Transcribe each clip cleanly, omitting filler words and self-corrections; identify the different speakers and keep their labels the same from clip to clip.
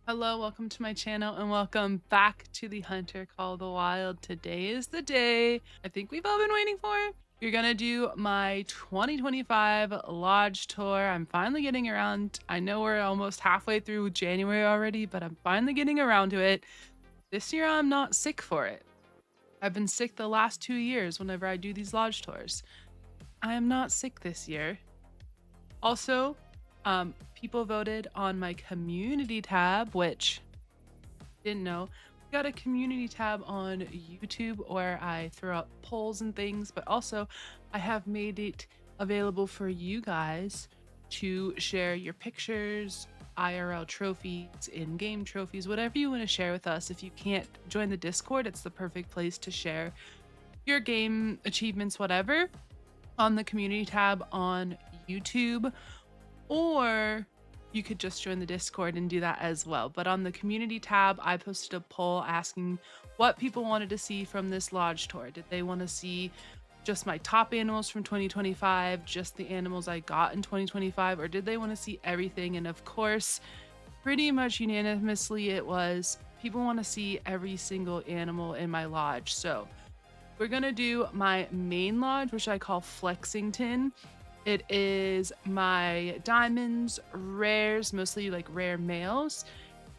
Speaker 1: Hello, welcome to my channel and welcome back to the Hunter Call of the Wild. Today is the day I think we've all been waiting for. You're gonna do my 2025 lodge tour. I'm finally getting around. I know we're almost halfway through January already, but I'm finally getting around to it. This year I'm not sick for it. I've been sick the last 2 years whenever I do these lodge tours. I am not sick this year. Also, people voted on my community tab, which didn't know. We got a community tab on YouTube where I throw out polls and things, but also I have made it available for you guys to share your pictures, IRL trophies, in-game trophies, whatever you want to share with us. If you can't join the Discord, it's the perfect place to share your game achievements, whatever, on the community tab on YouTube, or you could just join the Discord and do that as well. But on the community tab, I posted a poll asking what people wanted to see from this lodge tour. Did they want to see just my top animals from 2025, just the animals I got in 2025, or did they want to see everything? And of course, pretty much unanimously, it was people want to see every single animal in my lodge. So we're gonna do my main lodge, which I call Flexington. It is my diamonds, rares, mostly like rare males,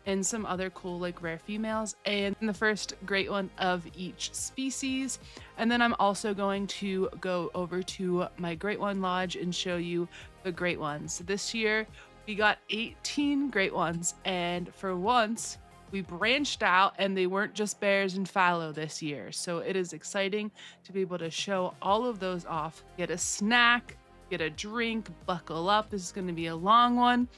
Speaker 1: and some other cool like rare females, and the first great one of each species. And then I'm also going to go over to my Great One Lodge and show you the great ones. This year we got 18 great ones, and for once we branched out and they weren't just bears and fallow this year. So it is exciting to be able to show all of those off, get a snack, get a drink, buckle up. This is going to be a long one.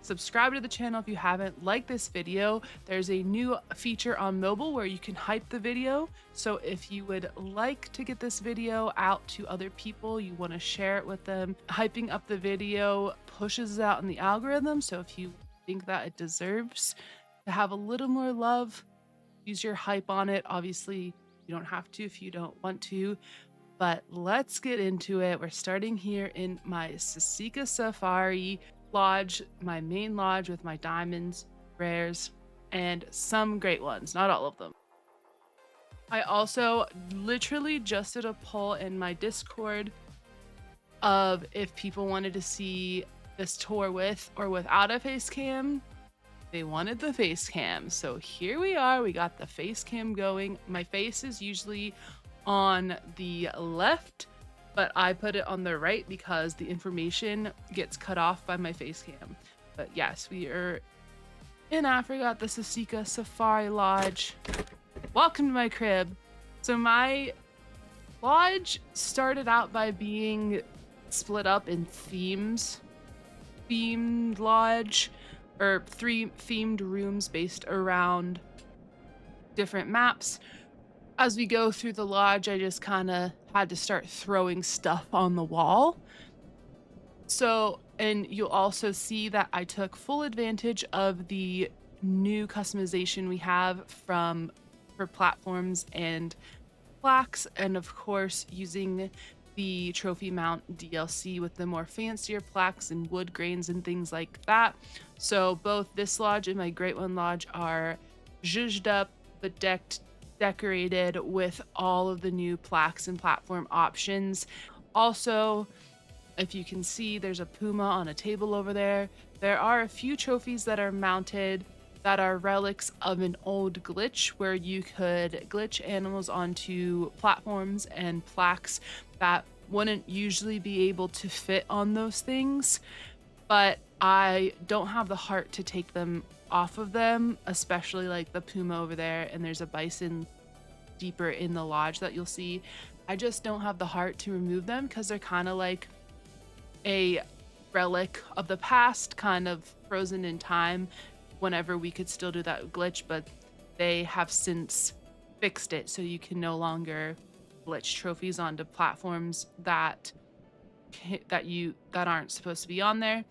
Speaker 1: Subscribe to the channel if you haven't. Like this video. There's a new feature on mobile where you can hype the video. So if you would like to get this video out to other people, you want to share it with them, hyping up the video pushes it out in the algorithm. So if you think that it deserves to have a little more love, use your hype on it. Obviously, you don't have to if you don't want to, but let's get into it. We're starting here in my Sasika Safari Lodge, my main lodge with my diamonds, rares, and some great ones, not all of them. I also literally just did a poll in my Discord of if people wanted to see this tour with or without a face cam. They wanted the face cam, so here we are. We got the face cam going. My face is usually on the left, but I put it on the right because the information gets cut off by my face cam. But yes, we are in Africa at the Sasika Safari Lodge. Welcome to my crib. So my lodge started out by being split up in themes. Themed lodge, or 3 themed rooms based around different maps. As we go through the lodge, I just kind of had to start throwing stuff on the wall. So, and you'll also see that I took full advantage of the new customization we have for platforms and plaques, and of course using the trophy mount DLC with the more fancier plaques and wood grains and things like that. So both this lodge and my Great One Lodge are zhuzhed up, bedecked, decorated with all of the new plaques and platform options. Also, if you can see, there's a puma on a table over there. There are a few trophies that are mounted that are relics of an old glitch where you could glitch animals onto platforms and plaques that wouldn't usually be able to fit on those things. But I don't have the heart to take them off of them, especially like the puma over there, and there's a bison deeper in the lodge that you'll see. I just don't have the heart to remove them because they're kind of like a relic of the past, kind of frozen in time whenever we could still do that glitch, but they have since fixed it so you can no longer glitch trophies onto platforms that aren't supposed to be on there.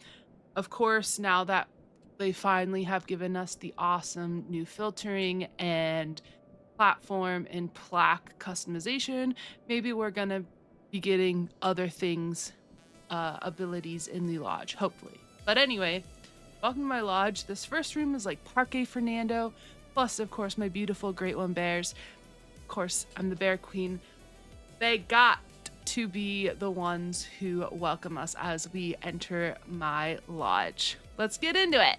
Speaker 1: Of course, now that they finally have given us the awesome new filtering and platform and plaque customization, maybe we're gonna be getting other things, abilities in the lodge, hopefully. But anyway, Welcome to my lodge. This first room is like Parque Fernando, plus of course my beautiful Great One bears. Of course, I'm the bear queen. They got to be the ones who welcome us as we enter my lodge. Let's get into it.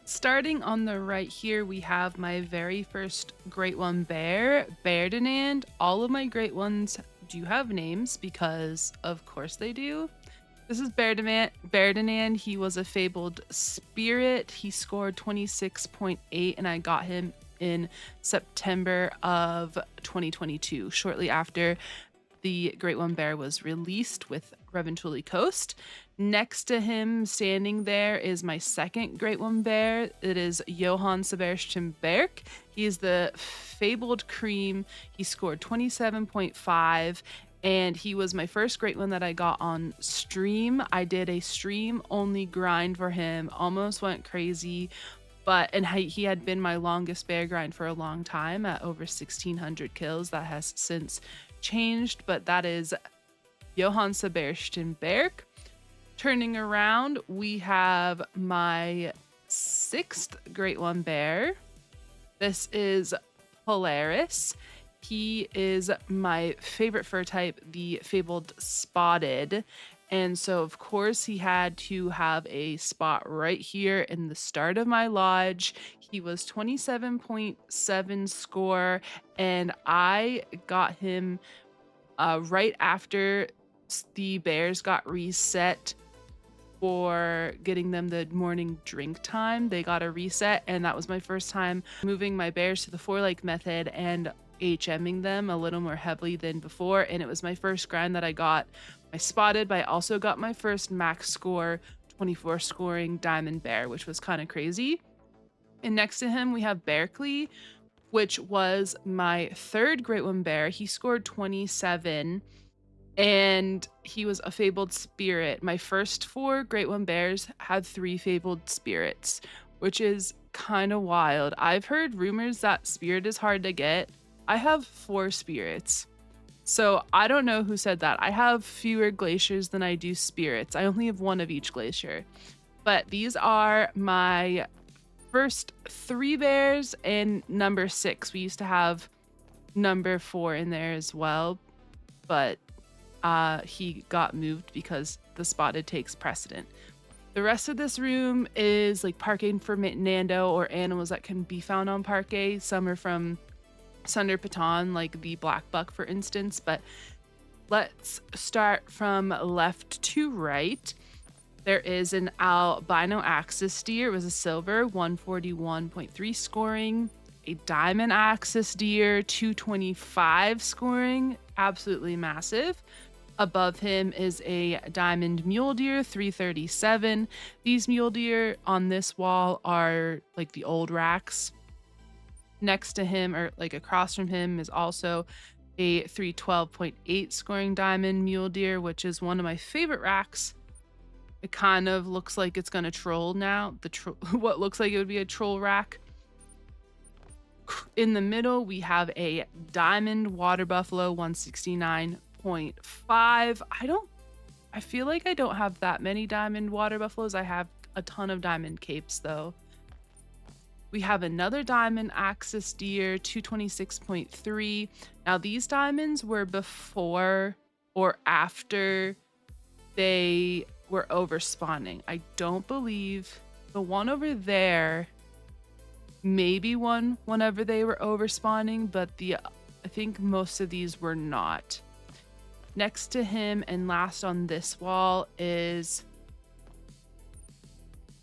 Speaker 1: Starting on the right here, we have my very first Great One bear, Ferdinand. All of my Great Ones do have names because of course they do. This is Ferdinand. He was a fabled spirit. He scored 26.8 and I got him in September of 2022, shortly after the Great One bear was released with Reventuli Coast. Next to him, standing there, is my second Great One bear. It is Johann Sebastian Berg. He is the fabled cream. He scored 27.5. And he was my first Great One that I got on stream. I did a stream only grind for him, almost went crazy, and he had been my longest bear grind for a long time at over 1,600 kills. That has since changed, but that is Johann Sebastian Berg. Turning around, we have my sixth Great One bear. This is Polaris. He is my favorite fur type, the fabled spotted. And so, of course, he had to have a spot right here in the start of my lodge. He was 27.7 score, and I got him right after the bears got reset for getting them the morning drink time. They got a reset, and that was my first time moving my bears to the 4-like method and HMing them a little more heavily than before. And it was my first grind that I got my spotted, but I also got my first max score 24 scoring diamond bear, which was kind of crazy. And next to him, we have Berkeley, which was my third Great One bear. He scored 27 and he was a fabled spirit. My first 4 Great One bears had 3 fabled spirits, which is kind of wild. I've heard rumors that spirit is hard to get. I have 4 spirits. So I don't know who said that. I have fewer glaciers than I do spirits. I only have 1 of each glacier. But these are my first 3 bears and number 6. We used to have number 4 in there as well, but he got moved because the spotted takes precedent. The rest of this room is like Parque Fernando or animals that can be found on Parque. Some are from Sunder Patan, like the black buck, for instance. But let's start from left to right. There is an albino axis deer. It was a silver, 141.3 scoring. A diamond axis deer, 225 scoring. Absolutely massive. Above him is a diamond mule deer, 337. These mule deer on this wall are like the old racks. Next to him, or like across from him, is also a 312.8 scoring diamond mule deer, which is one of my favorite racks. It kind of looks like it's gonna troll now. What looks like it would be a troll rack. In the middle, we have a diamond water buffalo, 169.5. I feel like I don't have that many diamond water buffaloes. I have a ton of diamond capes though. We have another diamond axis deer, 226.3. Now these diamonds were before or after they were overspawning. I don't believe the one over there maybe one whenever they were overspawning, but I think most of these were not. Next to him and last on this wall is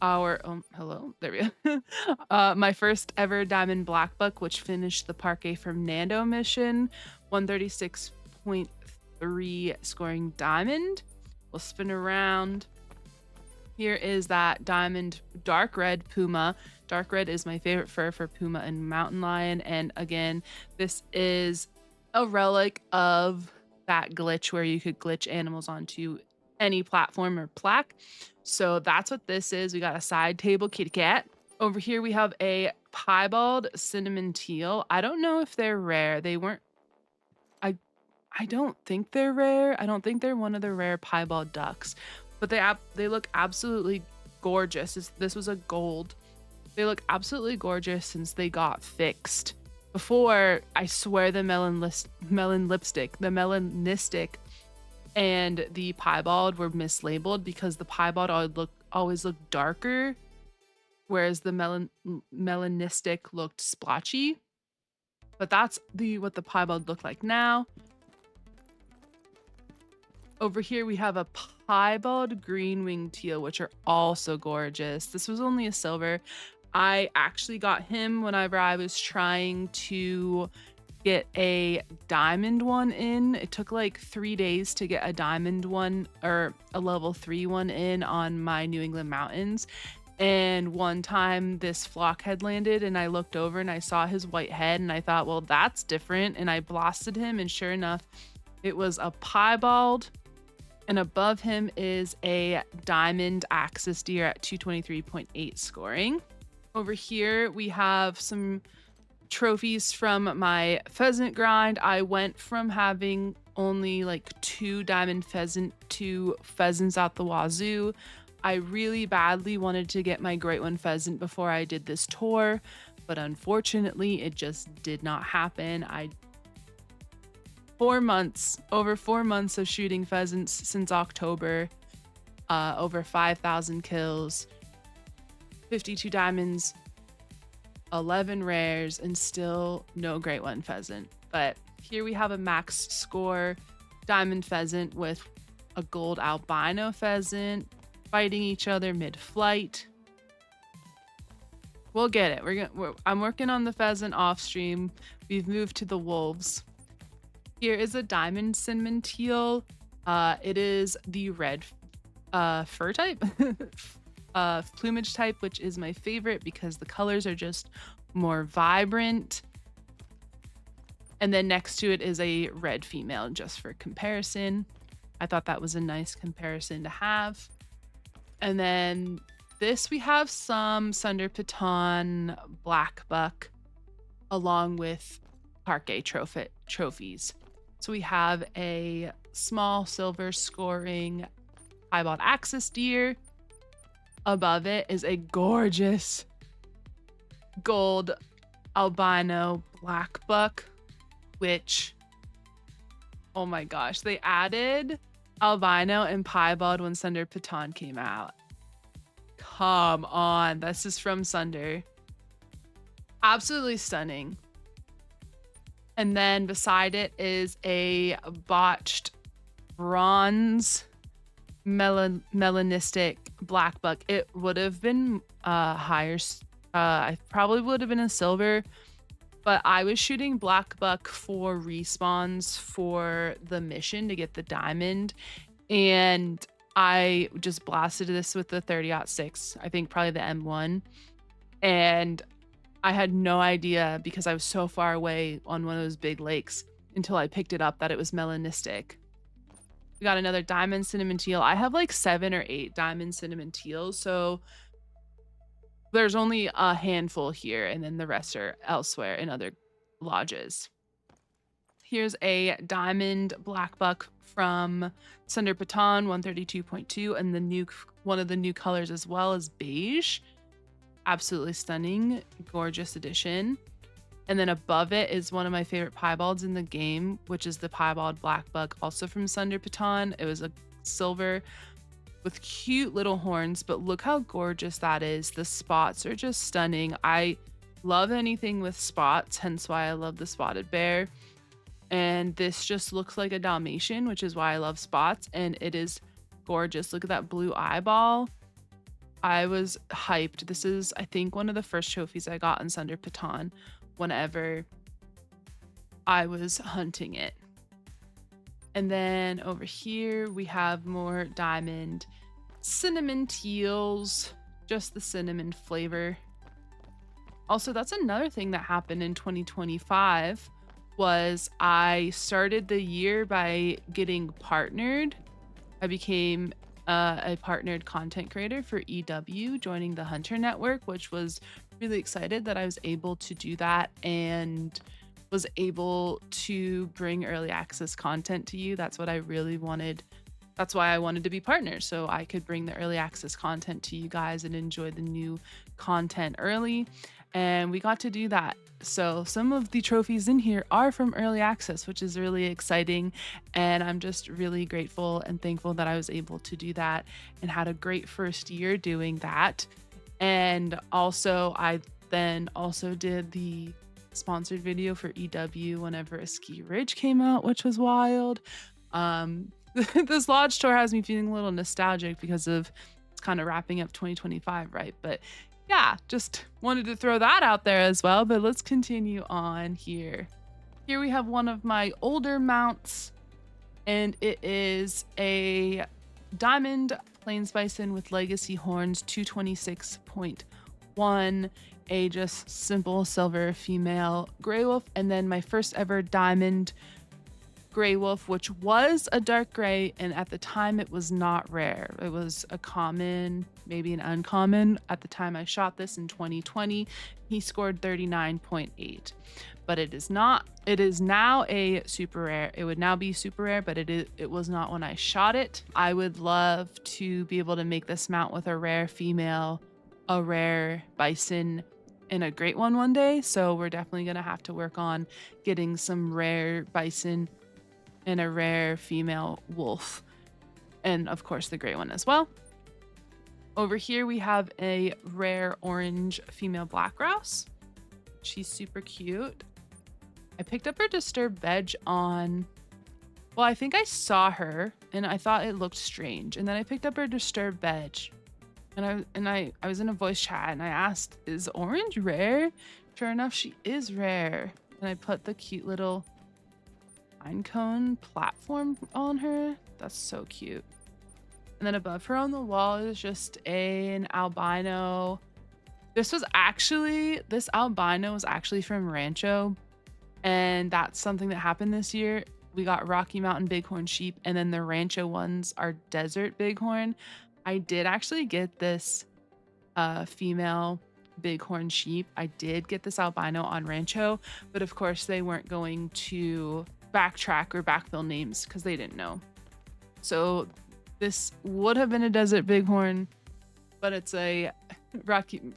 Speaker 1: our hello, there we go. My first ever diamond black buck, which finished the Parque Fernando mission, 136.3 scoring diamond. We'll spin around. Here is that diamond dark red puma. Dark red is my favorite fur for puma and mountain lion. And again, this is a relic of that glitch where you could glitch animals onto any platform or plaque. So that's what this is. We got a side table kitty cat. Over here we have a piebald cinnamon teal. I don't know if they're rare. They weren't. I don't think they're rare. I don't think they're one of the rare piebald ducks, but they look absolutely gorgeous. This was a gold. They look absolutely gorgeous since they got fixed. Before, I swear the melanistic and the piebald were mislabeled because the piebald always looked darker, whereas the melanistic looked splotchy. But that's what the piebald looked like now. Over here we have a piebald green winged teal, which are also gorgeous. This was only a silver. I actually got him whenever I was trying to get a diamond one in. It took like 3 days to get a diamond one or a level 3 one in on my New England mountains. And one time this flock had landed and I looked over and I saw his white head and I thought, well, that's different. And I blasted him and sure enough, it was a piebald. And above him is a diamond axis deer at 223.8 scoring. Over here, we have some trophies from my pheasant grind. I went from having only like 2 diamond pheasant to pheasants out the wazoo. I really badly wanted to get my great one pheasant before I did this tour, but unfortunately, it just did not happen. Over 4 months of shooting pheasants since October, over 5,000 kills, 52 diamonds, 11 rares, and still no great one pheasant. But here we have a max score diamond pheasant with a gold albino pheasant fighting each other mid-flight. We'll get it. I'm working on the pheasant off stream. We've moved to the wolves. Here is a diamond cinnamon teal. It is the red fur type, plumage type, which is my favorite because the colors are just more vibrant. And then next to it is a red female, just for comparison. I thought that was a nice comparison to have. And then this, we have some Sunder Piton black buck along with Parquet trophies. So we have a small silver scoring piebald axis deer. Above it is a gorgeous gold albino black buck, which, oh my gosh, they added albino and piebald when Sunder Piton came out. Come on, this is from Sunder. Absolutely stunning. And then beside it is a botched bronze melanistic black buck. It would have been higher. I probably would have been a silver, but I was shooting black buck for respawns for the mission to get the diamond, and I just blasted this with the 30-06. I think probably the M1, and I had no idea because I was so far away on one of those big lakes until I picked it up that it was melanistic. We got another diamond cinnamon teal. I have like 7 or 8 diamond cinnamon teals, so there's only a handful here, and then the rest are elsewhere in other lodges. Here's a diamond black buck from Sunder Piton 132.2, and one of the new colors as well is beige. Absolutely stunning, gorgeous addition. And then above it is one of my favorite piebalds in the game, which is the piebald black buck, also from Sunder Piton. It was a silver with cute little horns, but look how gorgeous that is. The spots are just stunning. I love anything with spots, hence why I love the spotted bear. And this just looks like a Dalmatian, which is why I love spots, and it is gorgeous. Look at that blue eyeball. I was hyped. This is, I think, one of the first trophies I got in Sunder Piton whenever I was hunting it. And then over here we have more diamond cinnamon teals, just the cinnamon flavor. Also, that's another thing that happened in 2025 was I started the year by getting partnered. I became a partnered content creator for EW, joining the Hunter Network, which was really excited that I was able to do that and was able to bring early access content to you. That's what I really wanted That's why I wanted to be partners, so I could bring the early access content to you guys and enjoy the new content early. And we got to do that. So some of the trophies in here are from early access, which is really exciting. And I'm just really grateful and thankful that I was able to do that and had a great first year doing that. And also, I then also did the sponsored video for EW whenever a ski ridge came out, which was wild. This lodge tour has me feeling a little nostalgic because of it's kind of wrapping up 2025, right? But yeah, just wanted to throw that out there as well. But let's continue on here. Here we have one of my older mounts, and it is a diamond plains bison with legacy horns, 226.1, a just simple silver female gray wolf, and then my first ever diamond gray wolf, which was a dark gray, and at the time it was not rare. It was a common, maybe an uncommon. At the time I shot this in 2020, he scored 39.8. But it is not. It is now a super rare. It would now be super rare, but it was not when I shot it. I would love to be able to make this mount with a rare female, a rare bison, and a great one day. So we're definitely gonna have to work on getting some rare bison and a rare female wolf, and of course the gray one as well. Over here we have a rare orange female black grouse. She's super cute. I picked up her disturbed veg on, well, I think I saw her and I thought it looked strange, and then I picked up her disturbed veg, and I was in a voice chat and I asked, is orange rare? Sure enough, she is rare. And I put the cute little pine cone platform on her. That's so cute. And then above her on the wall is just an albino. This albino was actually from Rancho, and that's something that happened this year. We got Rocky Mountain Bighorn sheep, and then the Rancho ones are desert bighorn. I did actually get this female bighorn sheep. I did get this albino on Rancho, but of course they weren't going to backtrack or backfill names because they didn't know. So this would have been a desert bighorn, but it's a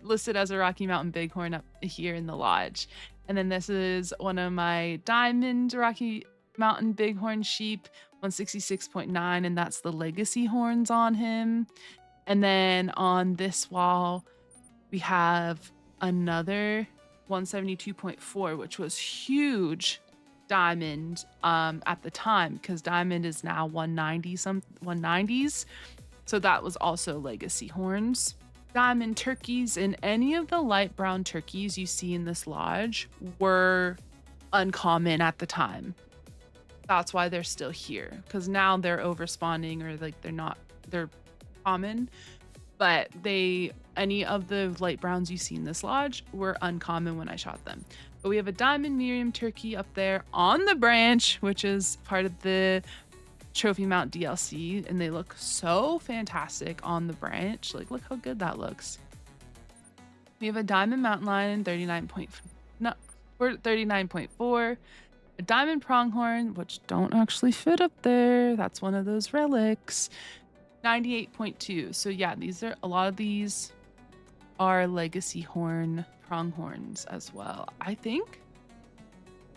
Speaker 1: listed as a Rocky Mountain Bighorn up here in the lodge. And then this is one of my diamond Rocky Mountain Bighorn sheep, 166.9, and that's the legacy horns on him. And then on this wall we have another 172.4, which was huge diamond at the time, because diamond is now 190s, so that was also legacy horns. Diamond turkeys, and any of the light brown turkeys you see in this lodge were uncommon at the time. That's why they're still here, because now they're overspawning, or like they're common, but any of the light browns you see in this lodge were uncommon when I shot them. But we have a diamond Miriam turkey up there on the branch, which is part of the Trophy Mount DLC, and they look so fantastic on the branch. Like, look how good that looks. We have a diamond mountain lion, 39.4, a diamond pronghorn, which don't actually fit up there. That's one of those relics, 98.2. So yeah, a lot of these are legacy horn pronghorns as well. I think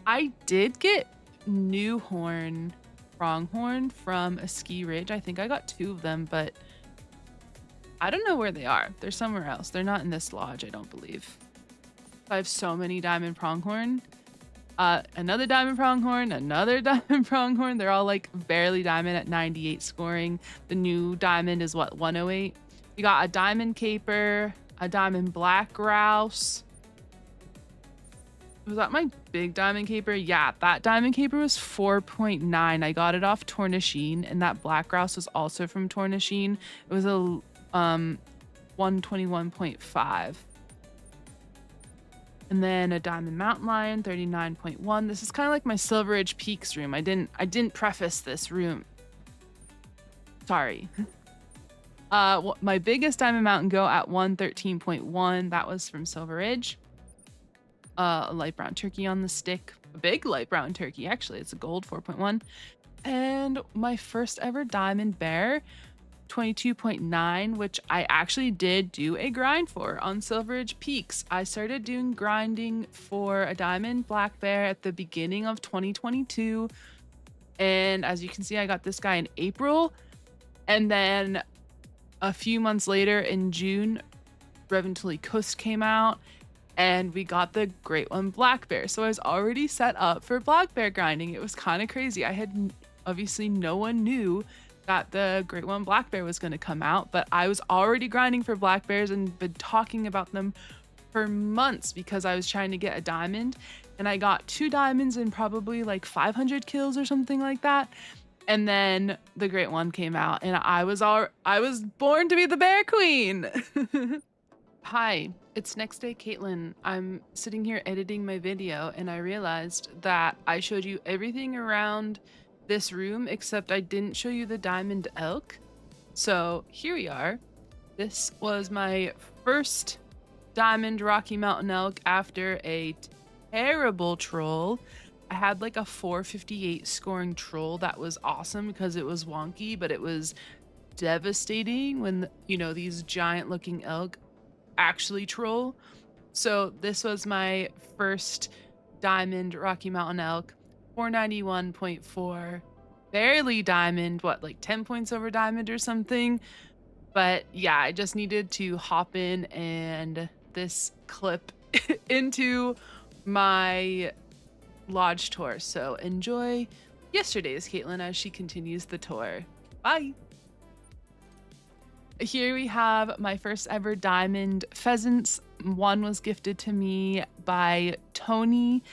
Speaker 1: I did get new horn pronghorn from a ski ridge. I think I got 2 of them, but I don't know where they are. They're somewhere else. They're not in this lodge, I don't believe. I have so many diamond pronghorn. Another diamond pronghorn, another diamond pronghorn. They're all like barely diamond at 98 scoring. The new diamond is what, 108? We got a diamond caper, a diamond black grouse. Was that my big diamond caper? Yeah, that diamond caper was 4.9. I got it off Tournachine, and that black grouse was also from Tournachine. It was a 121.5. And then a diamond mountain lion, 39.1. This is kind of like my Silver Ridge Peaks room. I didn't preface this room. Sorry. My biggest diamond mountain goat at 113.1. That was from Silver Ridge. A light brown turkey on the stick. A big light brown turkey, actually. It's a gold, 4.1. And my first ever diamond bear, 22.9, which I actually did do a grind for on Silver Ridge Peaks. I started doing grinding for a diamond black bear at the beginning of 2022. And as you can see, I got this guy in April. And then a few months later in June, Reventuli Coast came out and we got the Great One Black Bear. So I was already set up for black bear grinding. It was kind of crazy. I had obviously no one knew that the Great One Black Bear was going to come out, but I was already grinding for black bears and been talking about them for months because I was trying to get a diamond, and I got 2 diamonds in probably like 500 kills or something like that. And then the Great One came out and I was born to be the bear queen. Hi, it's next day, Caitlin. I'm sitting here editing my video and I realized that I showed you everything around this room except I didn't show you the diamond elk. So here we are. This was my first diamond Rocky Mountain elk after a terrible troll. I had like a 458 scoring troll that was awesome because it was wonky, but it was devastating when, you know, these giant looking elk actually troll. So this was my first diamond Rocky Mountain elk, 491.4, barely diamond, what, like 10 points over diamond or something. But yeah, I just needed to hop in and this clip into my lodge tour. So enjoy yesterday's Caitlin as she continues the tour. Bye. Here we have my first ever diamond pheasants. One was gifted to me by Tony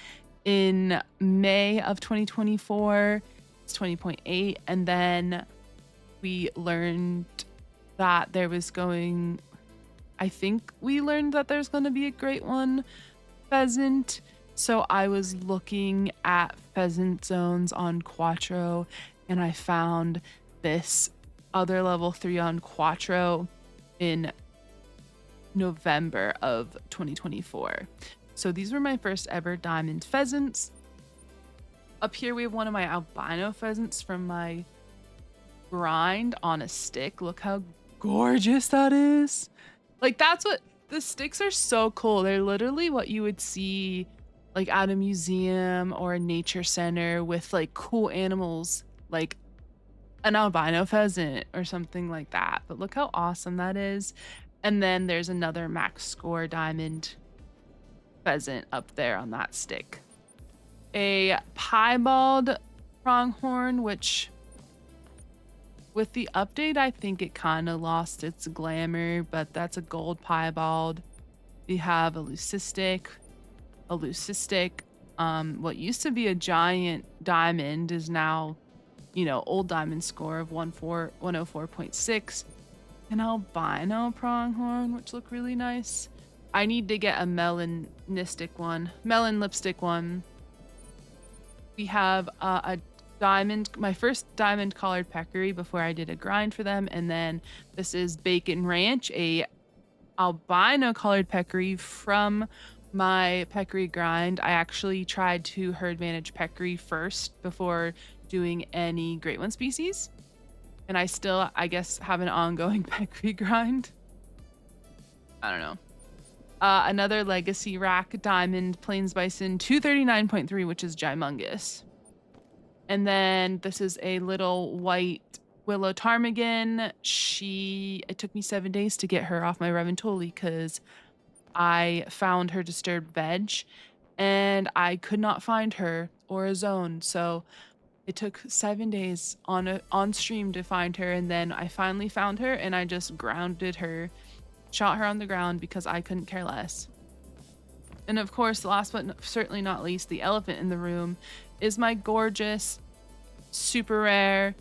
Speaker 1: in May of 2024. It's 20.8. And then we learned that there was I think we learned that there's going to be a Great One pheasant. So I was looking at pheasant zones on Quattro and I found this other level 3 on Quattro in November of 2024. So these were my first ever diamond pheasants. Up here we have one of my albino pheasants from my grind on a stick. Look how gorgeous that is. Like, that's what the sticks are so cool. They're literally what you would see like at a museum or a nature center with like cool animals like an albino pheasant or something like that. But look how awesome that is. And then there's another max score diamond pheasant up there on that stick. A piebald pronghorn, which with the update, I think it kind of lost its glamour, but that's a gold piebald. We have a leucistic. What used to be a giant diamond is now, you know, old diamond score of 104.6. An albino pronghorn, which look really nice. I need to get a melon lipstick one. We have a diamond, my first diamond collared peccary before I did a grind for them. And then this is Bacon Ranch, a albino collared peccary from my peccary grind. I actually tried to herd manage peccary first before doing any Great One species. And I still, I guess, have an ongoing peccary grind. I don't know. Another legacy rack diamond plains bison 239.3, which is gymongous. And then this is a little white willow ptarmigan. It took me 7 days to get her off my Reventuli because I found her disturbed veg and I could not find her or a zone. So it took 7 days on stream to find her. And then I finally found her and I just grounded her, shot her on the ground because I couldn't care less. And of course, last but certainly not least, the elephant in the room is my gorgeous, super rare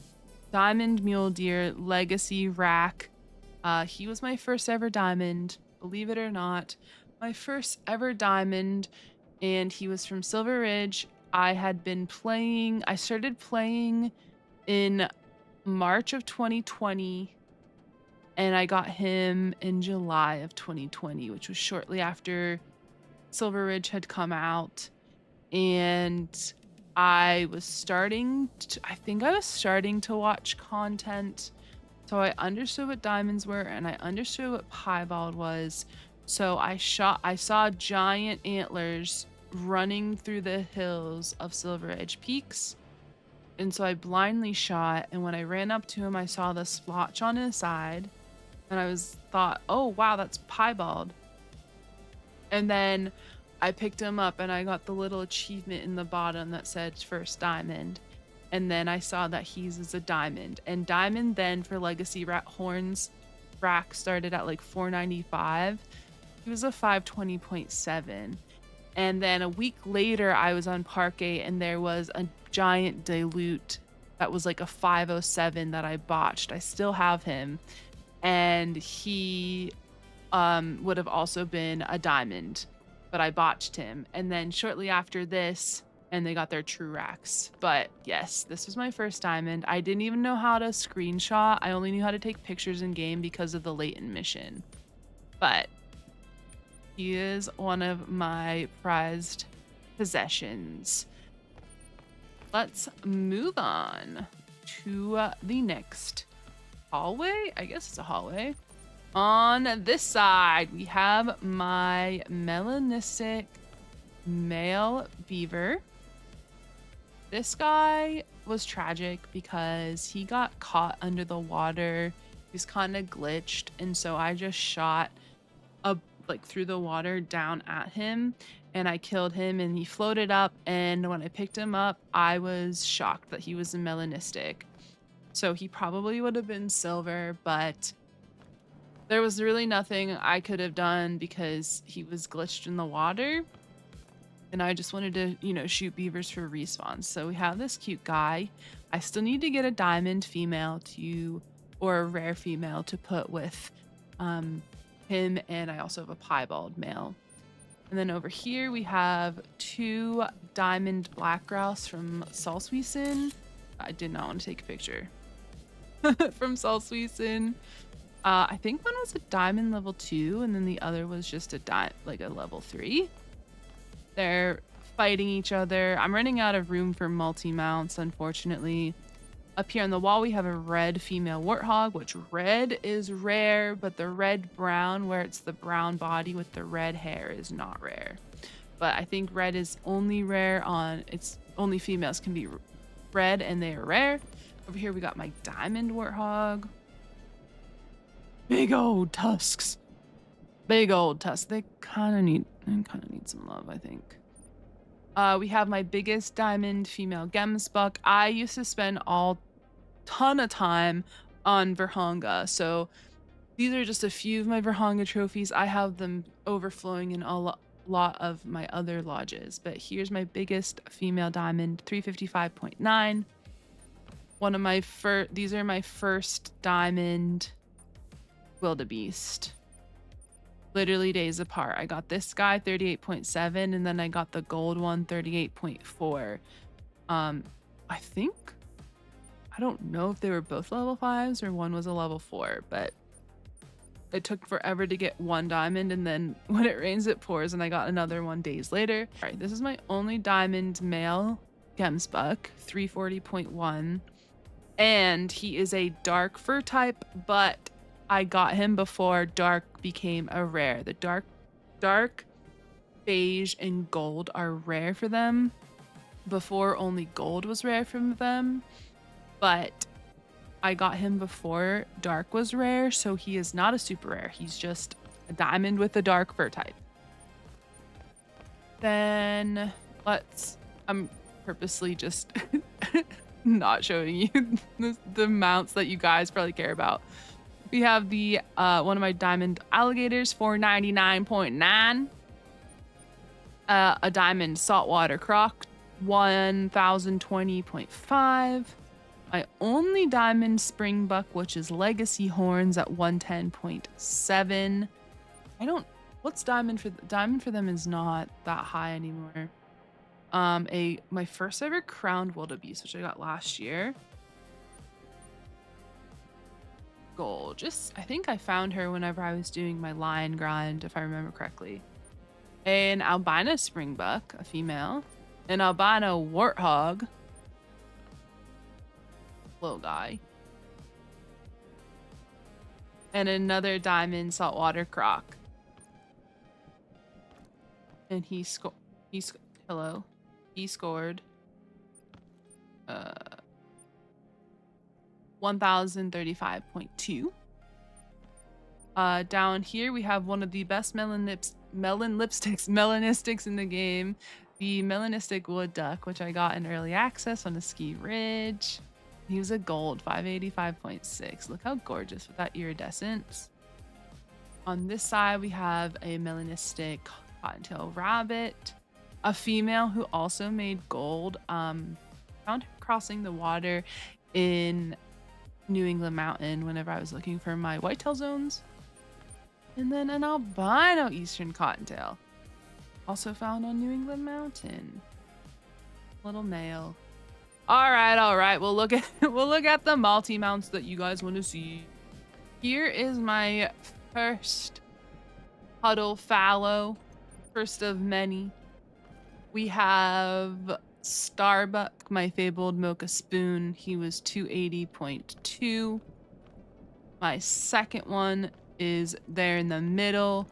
Speaker 1: diamond mule deer legacy rack. He was my first ever diamond, believe it or not, my first ever diamond, and he was from Silver Ridge. I started playing in March of 2020, and I got him in July of 2020, which was shortly after Silver Ridge had come out. And I think I was starting to watch content. So I understood what diamonds were and I understood what piebald was. So I saw giant antlers running through the hills of Silver Edge Peaks. And so I blindly shot. And when I ran up to him, I saw the splotch on his side. And thought, oh wow, that's piebald. And then I picked him up and I got the little achievement in the bottom that said first diamond. And then I saw that he's is a diamond. And diamond then for Legacy Rat Horns rack started at like 495. He was a 520.7. And then a week later I was on Parkgate and there was a giant dilute that was like a 507 that I botched. I still have him. And he would have also been a diamond, but I botched him. And then shortly after this, and they got their true racks. But yes, this was my first diamond. I didn't even know how to screenshot. I only knew how to take pictures in game because of the latent mission. But he is one of my prized possessions. Let's move on to the next hallway. I guess it's a hallway. On this side, we have my melanistic male beaver. This guy was tragic because he got caught under the water. He was kind of glitched, and so I just shot through the water down at him, and I killed him, and he floated up. And when I picked him up, I was shocked that he was a melanistic. So he probably would have been silver, but there was really nothing I could have done because he was glitched in the water. And I just wanted to, shoot beavers for respawns. So we have this cute guy. I still need to get a diamond female or a rare female to put with him. And I also have a piebald male. And then over here we have 2 diamond black grouse from Salsweesin. I did not want to take a picture from Salsweesin. I think one was a diamond level 2, and then the other was just a level 3. They're fighting each other. I'm running out of room for multi-mounts, unfortunately. Up here on the wall, we have a red female warthog, which red is rare, but the red-brown, where it's the brown body with the red hair, is not rare. But I think red is only rare only females can be red, and they are rare. Over here, we got my diamond warthog. Big old tusks. Big old tusks. They kind of need some love, I think. We have my biggest diamond female Gemsbuck. I used to spend ton of time on Verhonga, so these are just a few of my Verhonga trophies. I have them overflowing in a lot of my other lodges, but here's my biggest female diamond, 355.9. These are my first diamond wildebeest. Literally days apart. I got this guy 38.7, and then I got the gold one 38.4. I don't know if they were both level 5s or one was a level 4, but it took forever to get one diamond, and then when it rains it pours, and I got another one days later. All right, this is my only diamond male Gemsbuck, 340.1, and he is a dark fur type, but I got him before dark became a rare. The dark, beige, and gold are rare for them. Before, only gold was rare from them. But I got him before dark was rare, so he is not a super rare. He's just a diamond with a dark fur type. Then I'm purposely just not showing you the mounts that you guys probably care about. We have the one of my diamond alligators, 499.9. A diamond saltwater croc, 1020.5. My only diamond springbuck, which is legacy horns, at 110.7. What's diamond for them is not that high anymore. My first ever crowned wildebeest, which I got last year. Gold. I think I found her whenever I was doing my lion grind, if I remember correctly. An albino springbuck, a female. an albino warthog, little guy, and another diamond saltwater croc. And he hello. He scored 1035.2. Down here we have one of the best melanistics in the game, the melanistic wood duck, which I got in early access on a ski ridge. He was a gold 585.6. Look how gorgeous with that iridescence. On this side we have a melanistic cottontail rabbit, a female who also made gold. Found her crossing the water in New England Mountain whenever I was looking for my whitetail zones. And then an albino eastern cottontail, also found on New England Mountain. Little male. All right. We'll look at the multi mounts that you guys want to see. Here is my first huddle fallow, first of many. We have Starbuck, my fabled mocha spoon. He was 280.2. My second one is there in the middle,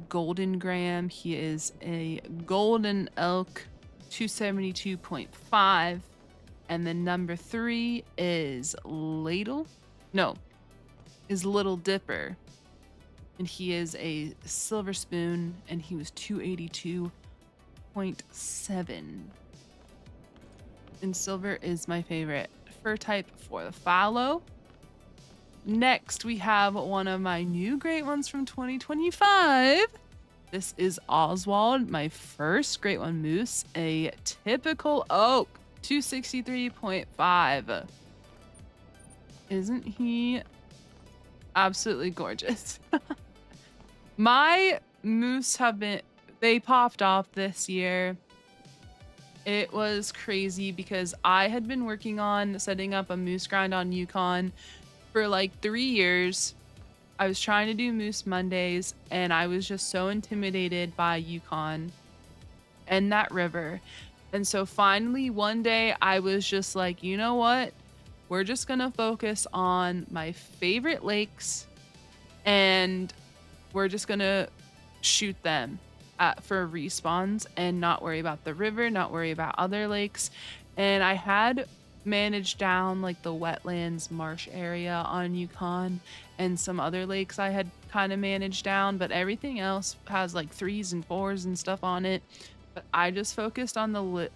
Speaker 1: Golden Graham. He is a golden elk, 272.5. And then number 3 is Little Dipper. And he is a silver spoon, and he was 282.7. And silver is my favorite fur type for the fallow. Next, we have one of my new great ones from 2025. This is Oswald, my first great one moose, a typical oak, 263.5. Isn't he absolutely gorgeous? My moose they popped off this year. It was crazy because I had been working on setting up a moose grind on Yukon for like 3 years. I was trying to do Moose Mondays, and I was just so intimidated by Yukon and that river. And so finally one day I was just like, you know what? We're just gonna focus on my favorite lakes, and we're just gonna shoot them for respawns and not worry about the river, not worry about other lakes. And I had managed down like the wetlands marsh area on Yukon and some other lakes I had kind of managed down, but everything else has like 3s and 4s and stuff on it. But I just focused on the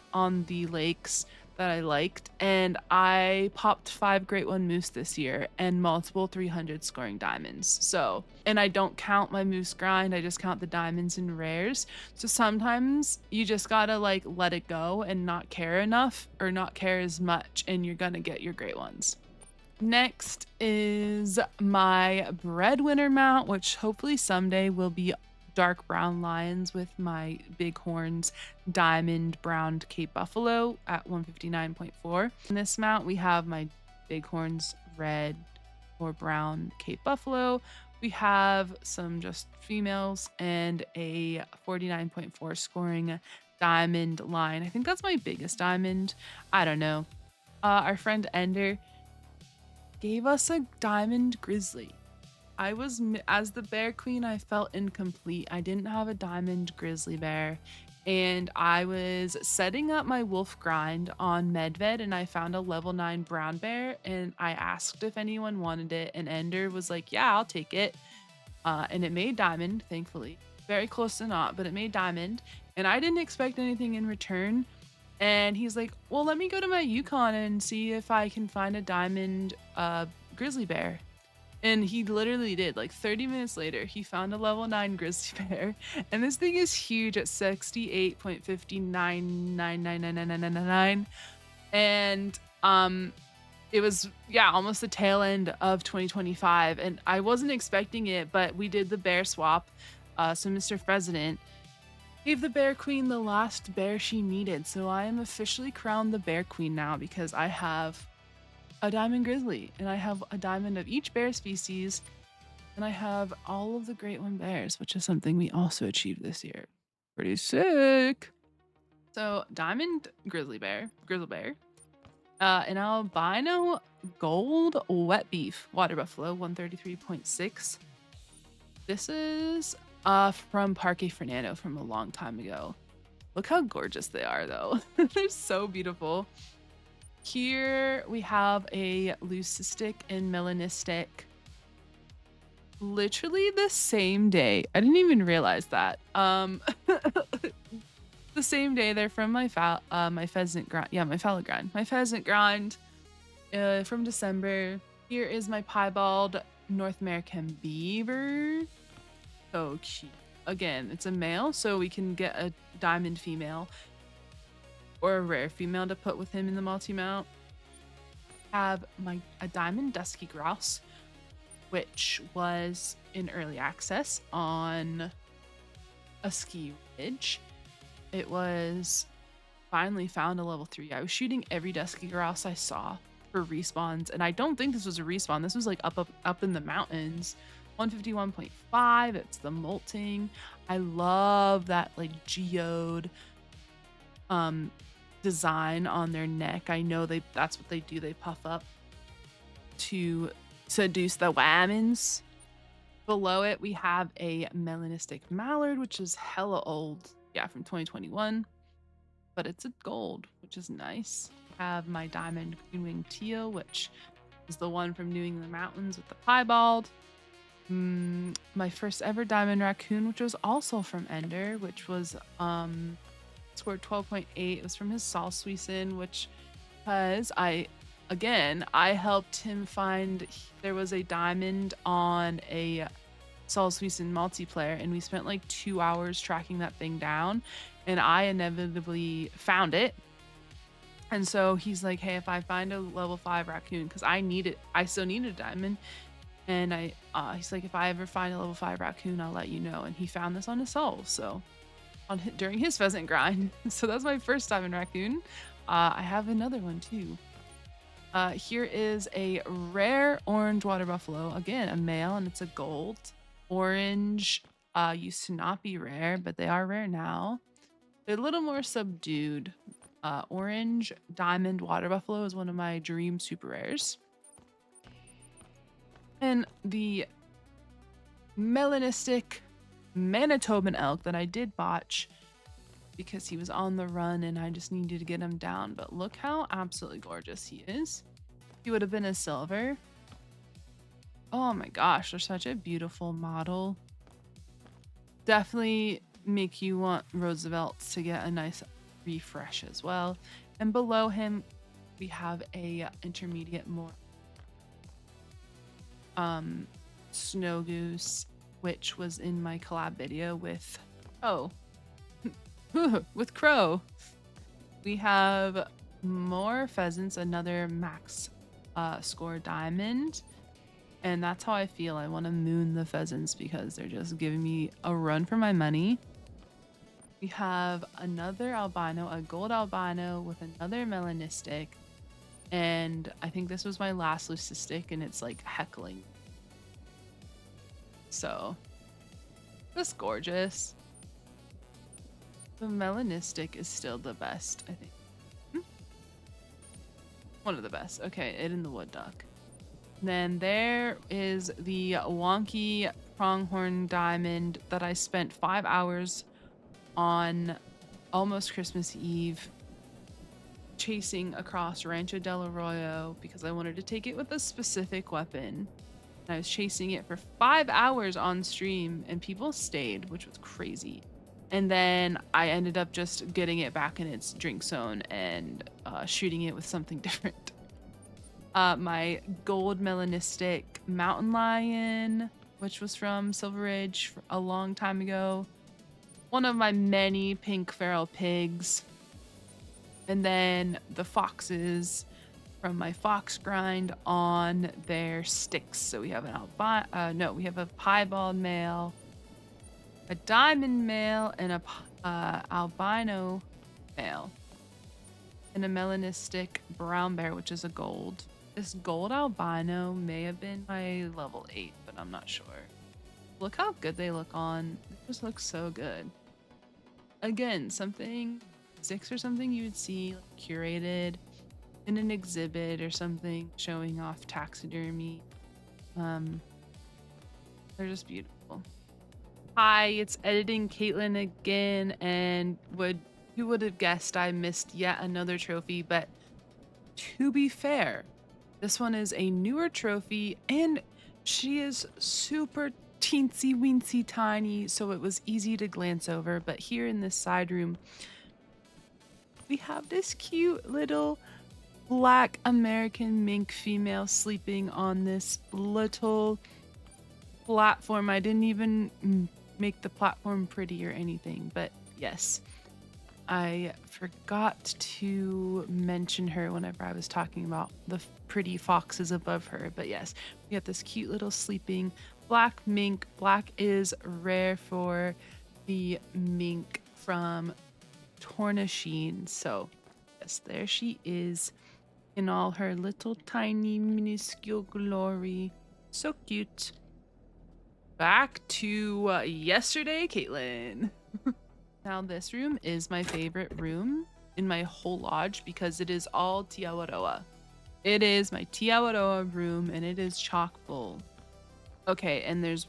Speaker 1: lakes that I liked, and I popped 5 Great One Moose this year and multiple 300 scoring diamonds. So, and I don't count my moose grind, I just count the diamonds and rares. So sometimes you just gotta like let it go and not care enough or not care as much, and you're gonna get your great ones. Next is my breadwinner mount, which hopefully someday will be dark brown lions with my bighorns diamond browned Cape Buffalo at 159.4. In this mount we have my bighorns red or brown Cape Buffalo. We have some just females and a 49.4 scoring diamond line. I think that's my biggest diamond. I don't know. Our friend Ender gave us a diamond grizzly. As the bear queen, I felt incomplete. I didn't have a diamond grizzly bear, and I was setting up my wolf grind on Medved, and I found a level 9 brown bear, and I asked if anyone wanted it, and Ender was like, yeah, I'll take it. And it made diamond, thankfully. Very close to not, but it made diamond, and I didn't expect anything in return. And he's like, well, let me go to my Yukon and see if I can find a diamond grizzly bear. And he literally did. Like 30 minutes later, he found a level 9 grizzly bear. And this thing is huge at 68.59999999. And it was, yeah, almost the tail end of 2025. And I wasn't expecting it, but we did the bear swap. So Mr. President gave the bear queen the last bear she needed. So I am officially crowned the bear queen now because I have a diamond grizzly, and I have a diamond of each bear species, and I have all of the Great One bears, which is something we also achieved this year. Pretty sick. So diamond grizzly bear, an albino gold wet beef water buffalo 133.6. This is from Parque Fernando from a long time ago. Look how gorgeous they are though. They're so beautiful. Here we have a leucistic and melanistic. Literally the same day. I didn't even realize that. The same day. They're from my my pheasant grind. Yeah, my fallow grind. My pheasant grind from December. Here is my piebald North American beaver. So cute. Again, it's a male, so we can get a diamond female or a rare female to put with him in the multi-mount. Have a diamond dusky grouse, which was in early access on a ski ridge. It was finally found a level 3. I was shooting every dusky grouse I saw for respawns, and I don't think this was a respawn. This was like up in the mountains. 151.5. It's the molting. I love that like geode design on their neck. I know that's what they do. They puff up to seduce the whammons. Below it, we have a melanistic mallard, which is hella old. Yeah, from 2021. But it's a gold, which is nice. I have my diamond green-winged teal, which is the one from New England Mountains with the piebald. My first ever diamond raccoon, which was also from Ender, which was scored 12.8. It was from his Salsweisen, which because I helped him find there was a diamond on a Salsweisen multiplayer, and we spent like 2 hours tracking that thing down, and I inevitably found it. And so he's like, hey, if I find a level 5 raccoon, because I still needed a diamond. And he's like, if I ever find a level 5 raccoon, I'll let you know. And he found this on his Soul, so during his pheasant grind. So that's my first diamond raccoon. I have another one too. Here is a rare orange water buffalo. Again, a male, and it's a gold. Orange used to not be rare, but they are rare now. They're a little more subdued. Orange diamond water buffalo is one of my dream super rares. And the melanistic Manitoban elk that I did botch because he was on the run and I just needed to get him down. But look how absolutely gorgeous he is. He would have been a silver. Oh my gosh, they're such a beautiful model. Definitely make you want Roosevelt to get a nice refresh as well. And below him, we have a intermediate more snow goose, which was in my collab video with with Crow. We have more pheasants, another max score diamond, and that's how I feel. I want to moon the pheasants because they're just giving me a run for my money. We have another albino, a gold albino with another melanistic, and I think this was my last leucistic, and it's like heckling. So, that's gorgeous. The melanistic is still the best, I think. One of the best. Okay, it and the wood duck. Then there is the wonky pronghorn diamond that I spent 5 hours on almost Christmas Eve chasing across Rancho del Arroyo because I wanted to take it with a specific weapon. I was chasing it for 5 hours on stream and people stayed, which was crazy. And then I ended up just getting it back in its drink zone and shooting it with something different. My gold melanistic mountain lion, which was from Silver Ridge a long time ago. One of my many pink feral pigs. And then the foxes from my fox grind on their sticks. So we have an we have a piebald male, a diamond male, and a albino male, and a melanistic brown bear, which is a gold. This gold albino may have been my level 8, but I'm not sure. Look how good they look on. They just look so good. Again, something six or something, you would see like, curated in an exhibit or something showing off taxidermy. Um, they're just beautiful. Hi, it's editing Caitlin again, and who would have guessed I missed yet another trophy? But to be fair, this one is a newer trophy, and she is super teensy weensy tiny, so it was easy to glance over. But here in this side room, we have this cute little Black American mink female sleeping on this little platform. I didn't even make the platform pretty or anything, but yes, I forgot to mention her whenever I was talking about the pretty foxes above her. But yes, we have this cute little sleeping black mink. Black is rare for the mink from Tornasheen. So yes, there she is in all her little tiny minuscule glory. So cute. Back to yesterday, Caitlin. Now this room is my favorite room in my whole lodge because it is all Te Awaroa. It is my Te Awaroa room and it is chock full. Okay, and there's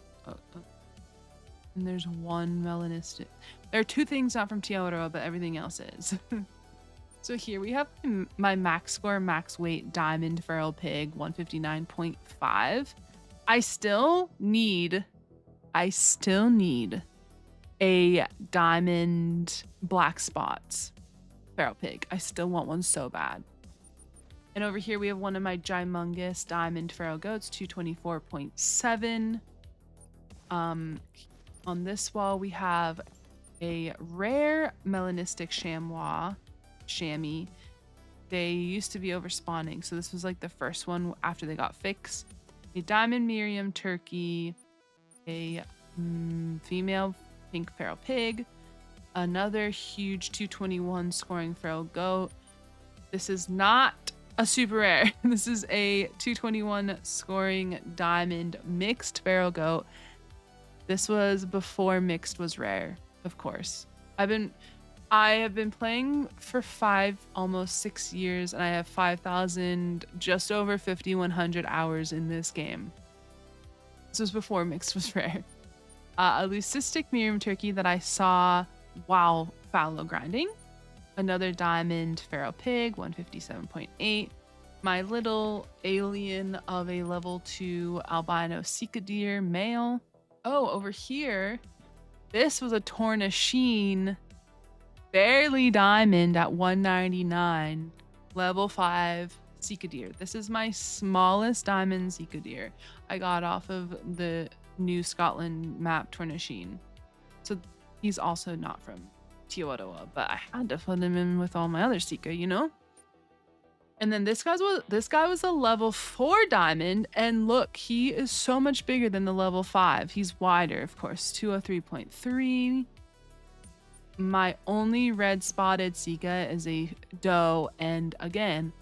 Speaker 1: one melanistic. There are two things not from Te Awaroa, but everything else is. So here we have my max score, max weight diamond feral pig, 159.5. I still need a diamond black spots feral pig. I still want one so bad. And over here we have one of my gymongous diamond feral goats, 224.7. On this wall we have a rare melanistic chamois. They used to be overspawning, so this was like the first one after they got fixed. A diamond Miriam turkey, a female pink feral pig, another huge 221 scoring feral goat. This is not a super rare. This is a 221 scoring diamond mixed feral goat. This was before mixed was rare, of course. I have been playing for almost 6 years, and I have 5,000, just over 5,100 hours in this game. This was before mixed was rare. A leucistic Miriam turkey that I saw while fallow grinding. Another diamond feral pig, 157.8. My little alien of a level 2 albino Sika deer male. Oh, over here, this was a Tornasheen barely diamond at 199, level 5 Sika deer. This is my smallest diamond Sika deer I got off of the New Scotland map Tornasheen. So he's also not from Te Awaroa, but I had to put him in with all my other Sika, you know? And then this guy was a level 4 diamond, and look, he is so much bigger than the level 5. He's wider, of course, 203.3. My only red spotted Sika is a doe, and again,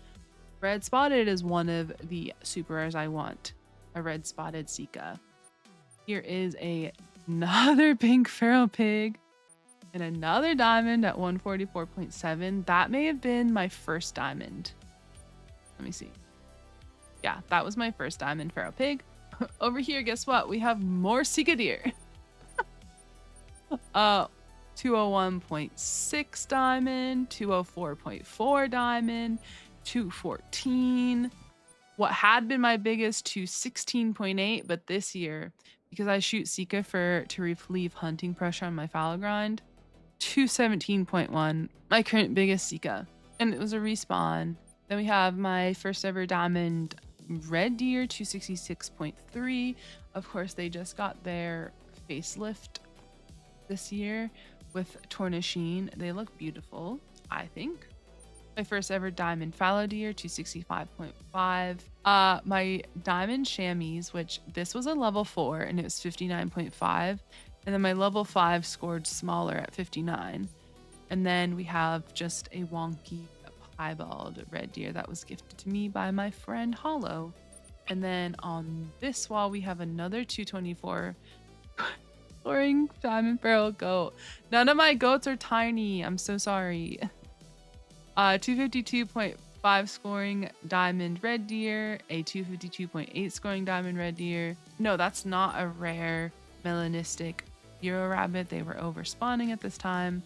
Speaker 1: red spotted is one of the super rares I want. A red spotted Sika. Here is another pink feral pig and another diamond at 144.7. That may have been my first diamond. Let me see. Yeah, that was my first diamond feral pig. Over here, guess what? We have more Sika deer. 201.6 diamond, 204.4 diamond, 214. What had been my biggest, 216.8, but this year, because I shoot Sika to relieve hunting pressure on my fallow grind, 217.1, my current biggest Sika. And it was a respawn. Then we have my first ever diamond red deer, 266.3. Of course, they just got their facelift this year with Tornasheen. They look beautiful, I think. My first ever diamond fallow deer, 265.5. My diamond chamois, which this was a level 4 and it was 59.5. And then my level 5 scored smaller at 59. And then we have just a wonky piebald red deer that was gifted to me by my friend Hollow. And then on this wall, we have another 224 scoring diamond feral goat. None of my goats are tiny. I'm so sorry. 252.5 scoring diamond red deer, a 252.8 scoring diamond red deer. No, that's not a rare melanistic Euro rabbit. They were over spawning at this time.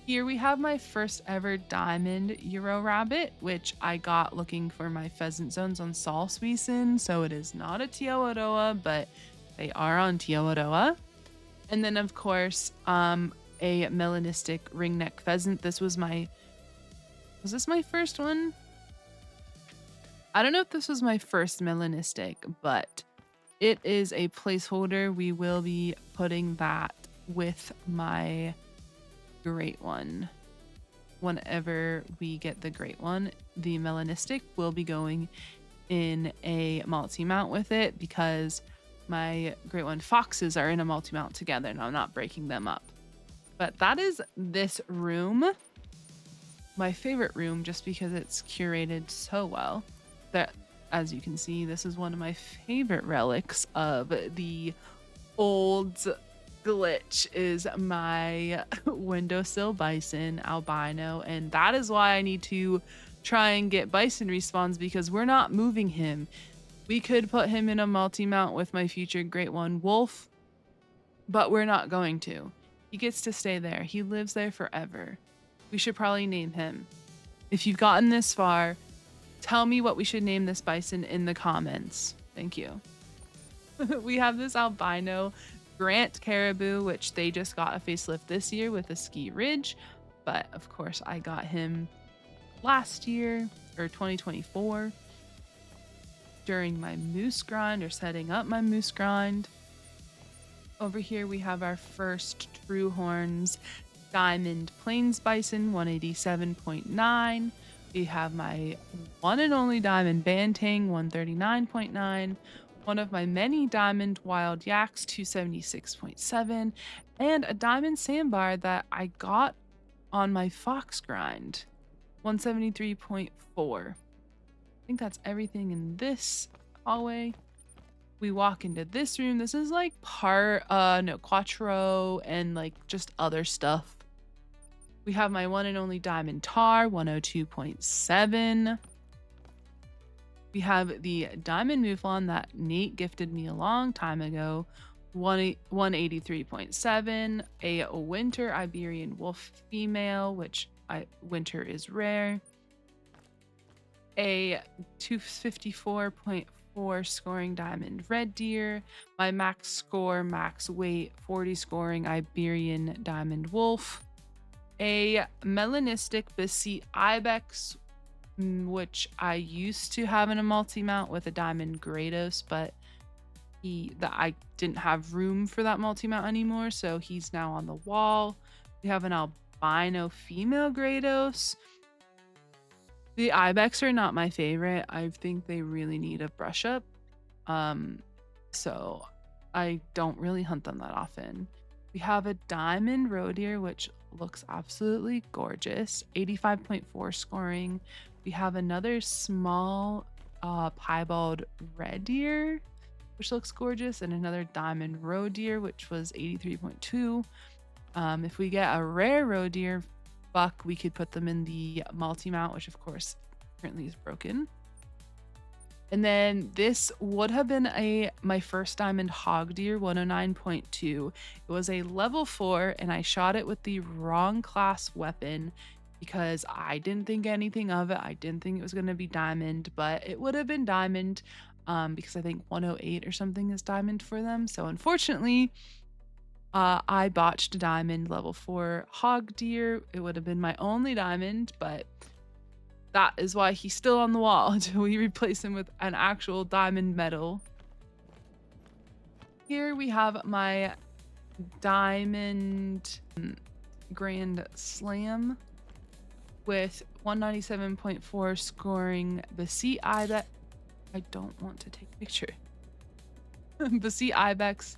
Speaker 1: Here we have my first ever diamond Euro rabbit, which I got looking for my pheasant zones on Salswiesen. So it is not a Teodoa, but they are on Teodoa. And then of course, a melanistic ringneck pheasant. Was this my first one? I don't know if this was my first melanistic, but it is a placeholder. We will be putting that with my great one. Whenever we get the great one, the melanistic will be going in a multi-mount with it because my great one foxes are in a multi-mount together and I'm not breaking them up. But that is this room. My favorite room just because it's curated so well. That, as you can see, this is one of my favorite relics of the old glitch is my windowsill bison albino, and that is why I need to try and get bison respawns because we're not moving him. We could put him in a multi-mount with my future great one wolf, but we're not going to. He gets to stay there. He lives there forever. We should probably name him. If you've gotten this far, tell me what we should name this bison in the comments. Thank you. We have this albino Grant Caribou, which they just got a facelift this year with a ski ridge. But of course, I got him last year or 2024 during my moose grind or setting up my moose grind. Over here, we have our first True Horns Diamond Plains Bison 187.9. We have my one and only Diamond Bantang 139.9. One of my many Diamond Wild Yaks 276.7. And a Diamond Sandbar that I got on my Fox grind 173.4. I think that's everything in this hallway. We walk into this room. This is like Quattro and like just other stuff. We have my one and only Diamond Tar 102.7. We have the Diamond Mouflon that Nate gifted me a long time ago, 183.7. A Winter Iberian Wolf female, which winter is rare. A 254.4 scoring Diamond Red Deer. My max score, max weight, 40 scoring Iberian Diamond Wolf. A melanistic Besit Ibex, which I used to have in a multi-mount with a Diamond Grados, but I didn't have room for that multi-mount anymore, so he's now on the wall. We have an albino female Grados. The Ibex are not my favorite. I think they really need a brush up. So I don't really hunt them that often. We have a Diamond Roe Deer, which looks absolutely gorgeous. 85.4 scoring. We have another small piebald red deer, which looks gorgeous, and another diamond roe deer, which was 83.2. If we get a rare roe deer buck, we could put them in the multi-mount, which of course currently is broken. And then this would have been my first diamond hog deer, 109.2. It was a level 4, and I shot it with the wrong class weapon because I didn't think anything of it. I didn't think it was going to be diamond, but it would have been diamond because I think 108 or something is diamond for them. So unfortunately, I botched a diamond level 4 hog deer. It would have been my only diamond, but that is why he's still on the wall until we replace him with an actual diamond medal. Here we have my diamond Grand Slam with 197.4 scoring Besit Ibex. I don't want to take a picture. Besit Ibex,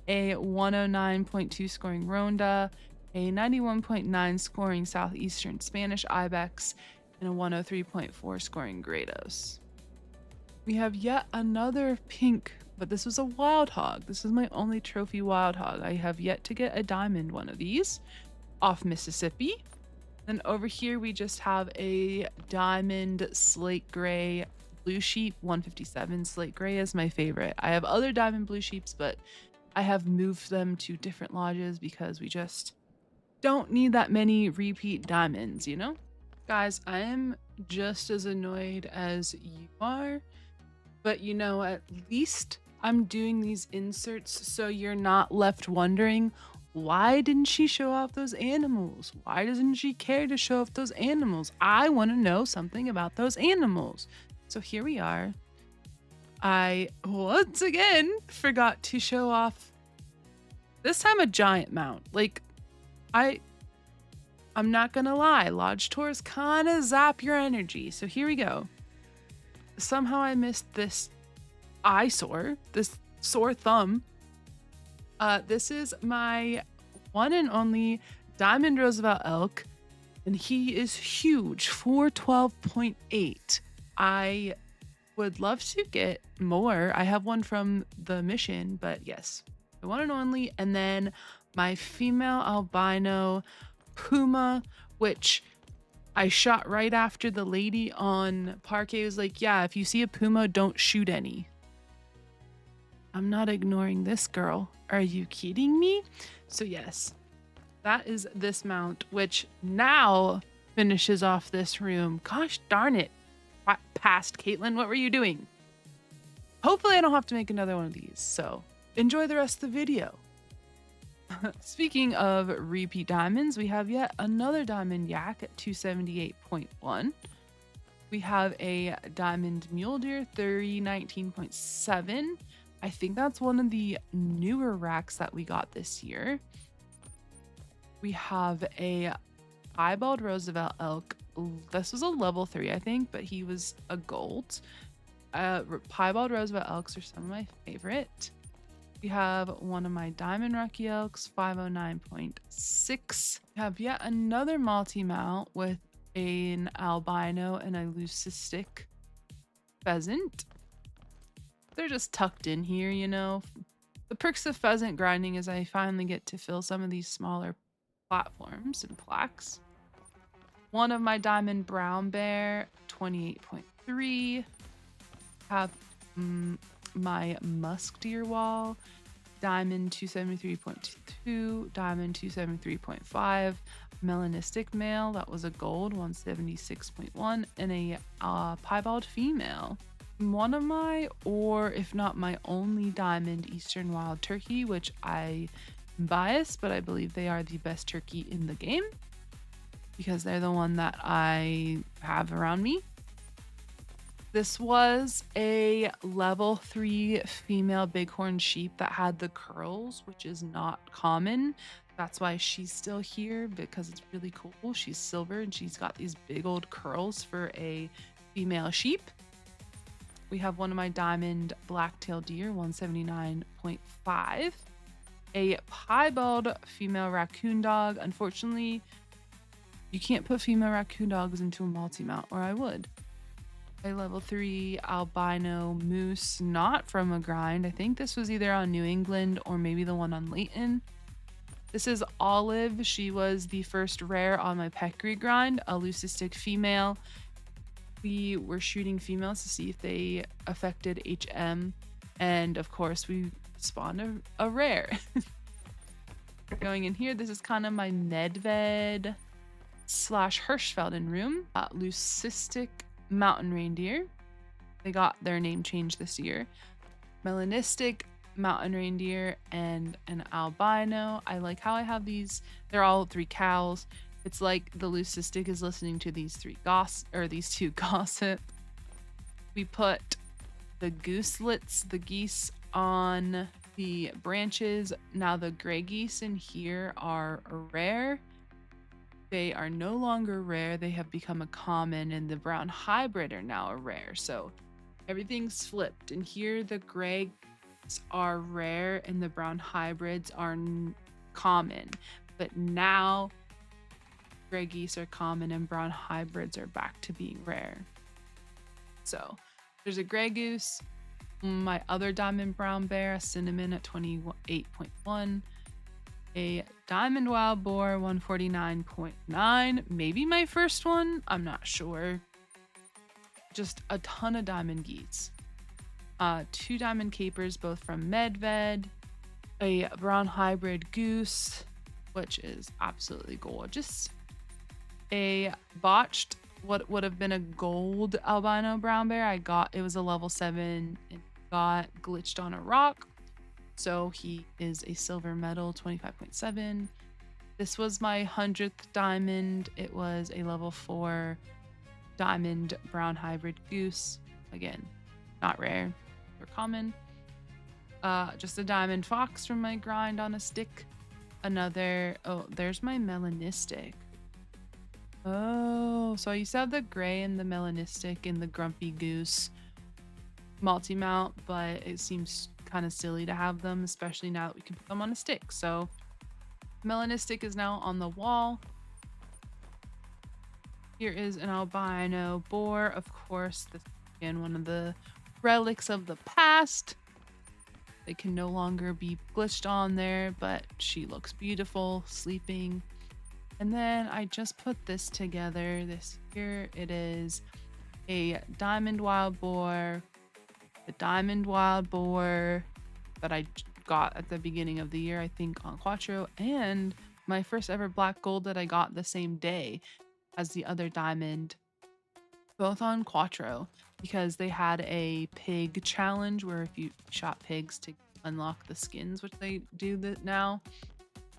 Speaker 1: a 109.2 scoring Ronda, a 91.9 scoring Southeastern Spanish Ibex, and a 103.4 scoring Grados. We have yet another pink, but this was a wild hog. This is my only trophy wild hog. I have yet to get a diamond one of these off Mississippi. Then over here, we just have a diamond slate gray blue sheep 157. Slate gray is my favorite. I have other diamond blue sheeps, but I have moved them to different lodges because we just don't need that many repeat diamonds, you know? Guys, I am just as annoyed as you are, but you know, at least I'm doing these inserts so you're not left wondering, why didn't she show off those animals? Why doesn't she care to show off those animals? I want to know something about those animals. So here we are. I once again forgot to show off, this time, a giant mount. Like, I'm not gonna lie, Lodge Tours kind of zap your energy. So here we go. Somehow I missed this eyesore, this sore thumb. This is my one and only Diamond Roosevelt elk, and he is huge, 412.8. I would love to get more. I have one from the mission, but yes, the one and only. And then my female albino puma, which I shot right after the lady on Parquet was like, yeah, if you see a puma, don't shoot any. I'm not ignoring this girl. Are you kidding me? So yes, that is this mount, which now finishes off this room. Gosh darn it. Past Caitlin, what were you doing? Hopefully I don't have to make another one of these. So enjoy the rest of the video. Speaking of repeat diamonds, we have yet another diamond yak at 278.1. We have a diamond mule deer 319.7. I think that's one of the newer racks that we got this year. We have a piebald Roosevelt elk. This was a level 3, I think, but he was a gold. Piebald Roosevelt elks are some of my favorite. We have one of my diamond Rocky elks, 509.6. We have yet another multi-mount with an albino and a leucistic pheasant. They're just tucked in here, you know. The perks of pheasant grinding is I finally get to fill some of these smaller platforms and plaques. One of my diamond brown bear, 28.3. Have my musk deer wall, diamond 273.2, diamond 273.5, melanistic male, that was a gold, 176.1, and a piebald female. One of my, or if not my only diamond Eastern wild turkey, which I am biased, but I believe they are the best turkey in the game because they're the one that I have around me. This was a level 3 female bighorn sheep that had the curls, which is not common. That's why she's still here, because it's really cool. She's silver and she's got these big old curls for a female sheep. We have one of my diamond black-tailed deer, 179.5. A piebald female raccoon dog. Unfortunately, you can't put female raccoon dogs into a multi-mount, or I would. A level 3 albino moose, not from a grind. I think this was either on New England or maybe the one on Layton. This is Olive. She was the first rare on my peccary grind, a leucistic female. We were shooting females to see if they affected HM, and of course we spawned a rare. Going in here, this is kind of my Medved / Hirschfelden room. Leucistic mountain reindeer. They got their name changed this year. Melanistic mountain reindeer and an albino. I like how I have these. They're all 3 cows. It's like the leucistic is listening to these two gossip. We put the gooselets, the geese, on the branches. Now the gray geese in here are rare. They are no longer rare. They have become a common, and the brown hybrid are now a rare. So everything's flipped. And here the gray are rare and the brown hybrids are common. But now gray geese are common and brown hybrids are back to being rare. So there's a gray goose, my other diamond brown bear, a cinnamon at 28.1, a diamond wild boar 149.9, maybe my first one, I'm not sure. Just a ton of diamond geese. 2 diamond capers, both from Medved, a brown hybrid goose, which is absolutely gorgeous, a botched what would have been a gold albino brown bear. It was a level 7 and got glitched on a rock, so he is a silver medal 25.7. This was my 100th diamond. It was a level 4 diamond brown hybrid goose. Again, not rare or common. Just a diamond fox from my grind on a stick. Another, oh, there's my melanistic. Oh, so I used to have the gray and the melanistic and the grumpy goose multi-mount, but it seems kind of silly to have them, especially now that we can put them on a stick. So melanistic is now on the wall. Here is an albino boar. Of course, this is again one of the relics of the past. They can no longer be glitched on there, but she looks beautiful sleeping. And then I just put this together. This here it is a diamond wild boar, the diamond wild boar that I got at the beginning of the year, I think on Quattro, and my first ever black gold that I got the same day as the other diamond, both on Quattro, because they had a pig challenge where if you shot pigs to unlock the skins, which they do that now.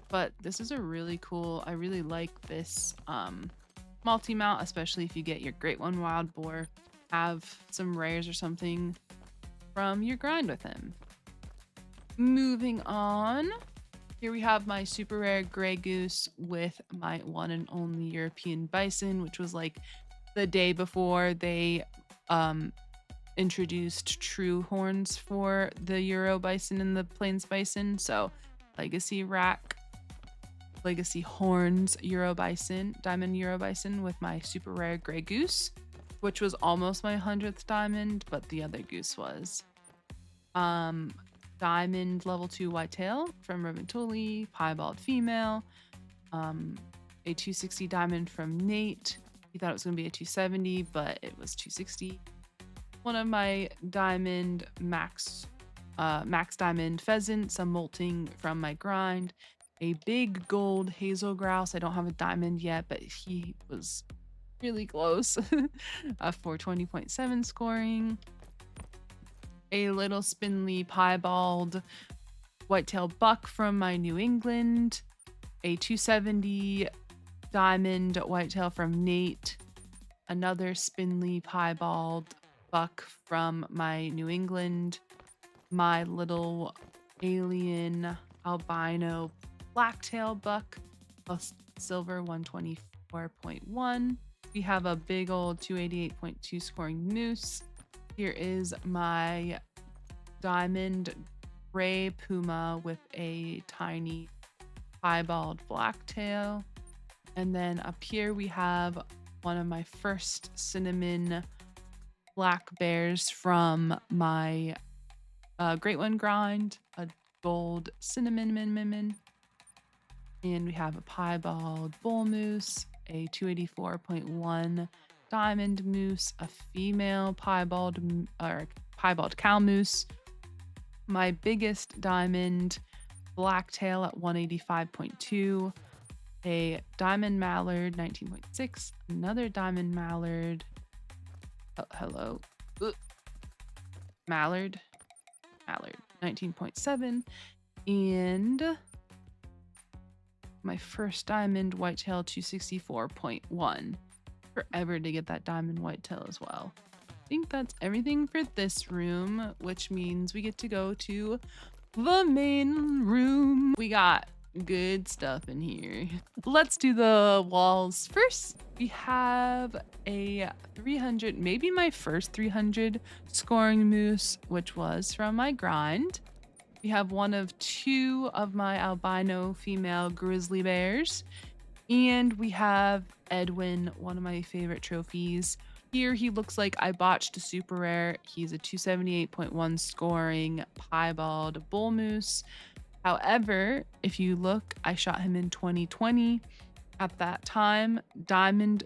Speaker 1: But this is a really cool, I really like this multi-mount, especially if you get your Great One Wild Boar, have some rares or something from your grind with him. Moving on, here we have my super rare gray goose with my one and only European bison, which was like the day before they introduced true horns for the Euro bison and the Plains bison. So legacy rack, legacy horns Euro bison, diamond Euro bison with my super rare gray goose, which was almost my 100th diamond, but the other goose was. Diamond level 2 whitetail from Reventuli, piebald female, a 260 diamond from Nate. He thought it was going to be a 270, but it was 260. One of my diamond max diamond pheasant, some molting from my grind, a big gold hazel grouse. I don't have a diamond yet, but he was really close. A 420.7 scoring. A little spindly piebald whitetail buck from my New England, a 270 diamond whitetail from Nate, another spindly piebald buck from my New England, my little alien albino blacktail buck, a silver 124.1. We have a big old 288.2 scoring moose. Here is my diamond gray puma with a tiny piebald blacktail. And then up here we have one of my first cinnamon black bears from my Great One grind, a gold cinnamon min. And we have a piebald bull moose, a 284.1 diamond moose, a female piebald cow moose, my biggest diamond blacktail at 185.2, a diamond mallard 19.6, another diamond mallard, mallard 19.7, and my first diamond whitetail 264.1. Forever to get that diamond whitetail as well. I think that's everything for this room, which means we get to go to the main room. We got good stuff in here. Let's do the walls first. We have a 300, maybe my first 300 scoring moose, which was from my grind. We have one of 2 of my albino female grizzly bears. And we have Edwin, one of my favorite trophies. Here he looks like I botched a super rare. He's a 278.1 scoring piebald bull moose. However, if you look, I shot him in 2020. At that time, Diamond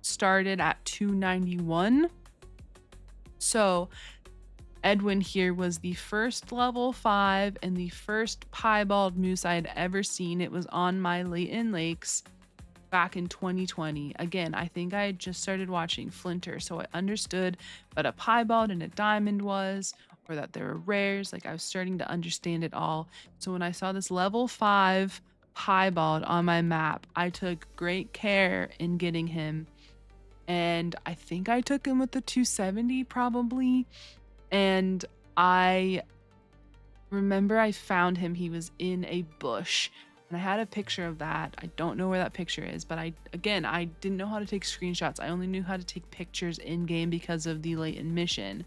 Speaker 1: started at 291. So Edwin here was the first level 5 and the first piebald moose I had ever seen. It was on my Layton Lakes back in 2020. Again, I think I had just started watching Flinter, so I understood what a piebald and a diamond was, or that there were rares. Like, I was starting to understand it all. So when I saw this level 5 piebald on my map, I took great care in getting him. And I think I took him with the 270 probably. And I remember I found him. He was in a bush. And I had a picture of that. I don't know where that picture is, but I didn't know how to take screenshots. I only knew how to take pictures in game because of the Layton mission.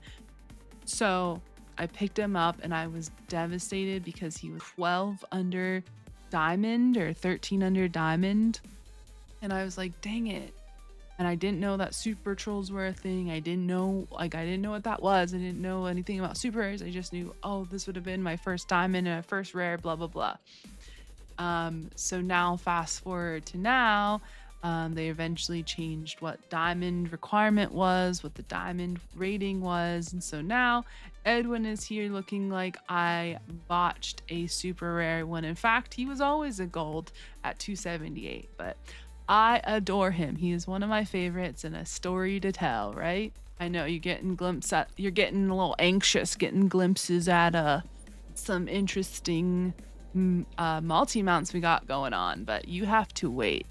Speaker 1: So I picked him up and I was devastated because he was 12 under diamond or 13 under diamond. And I was like, dang it. And I didn't know that super trolls were a thing. I didn't know what that was. I didn't know anything about super rares. I just knew, oh, this would have been my first diamond and a first rare, blah, blah, blah. So now fast forward to now, they eventually changed what diamond requirement was, what the diamond rating was. And so now Edwin is here looking like I botched a super rare when in fact he was always a gold at 278, but I adore him. He is one of my favorites and a story to tell, right? I know you're getting a little anxious getting glimpses at some interesting multi-mounts we got going on, but you have to wait.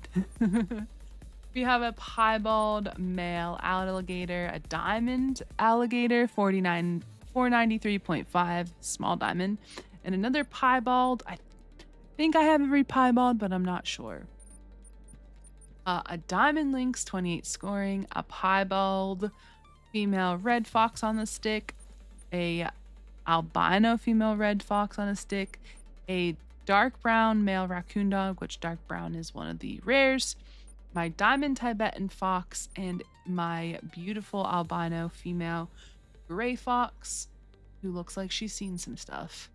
Speaker 1: We have a piebald male alligator, a diamond alligator, 493.5 small diamond, and another piebald. I think I have every piebald, but I'm not sure. A diamond lynx, 28 scoring, a piebald female red fox on the stick, a albino female red fox on a stick, a dark brown male raccoon dog, which dark brown is one of the rares, my diamond Tibetan fox, and my beautiful albino female gray fox, who looks like she's seen some stuff.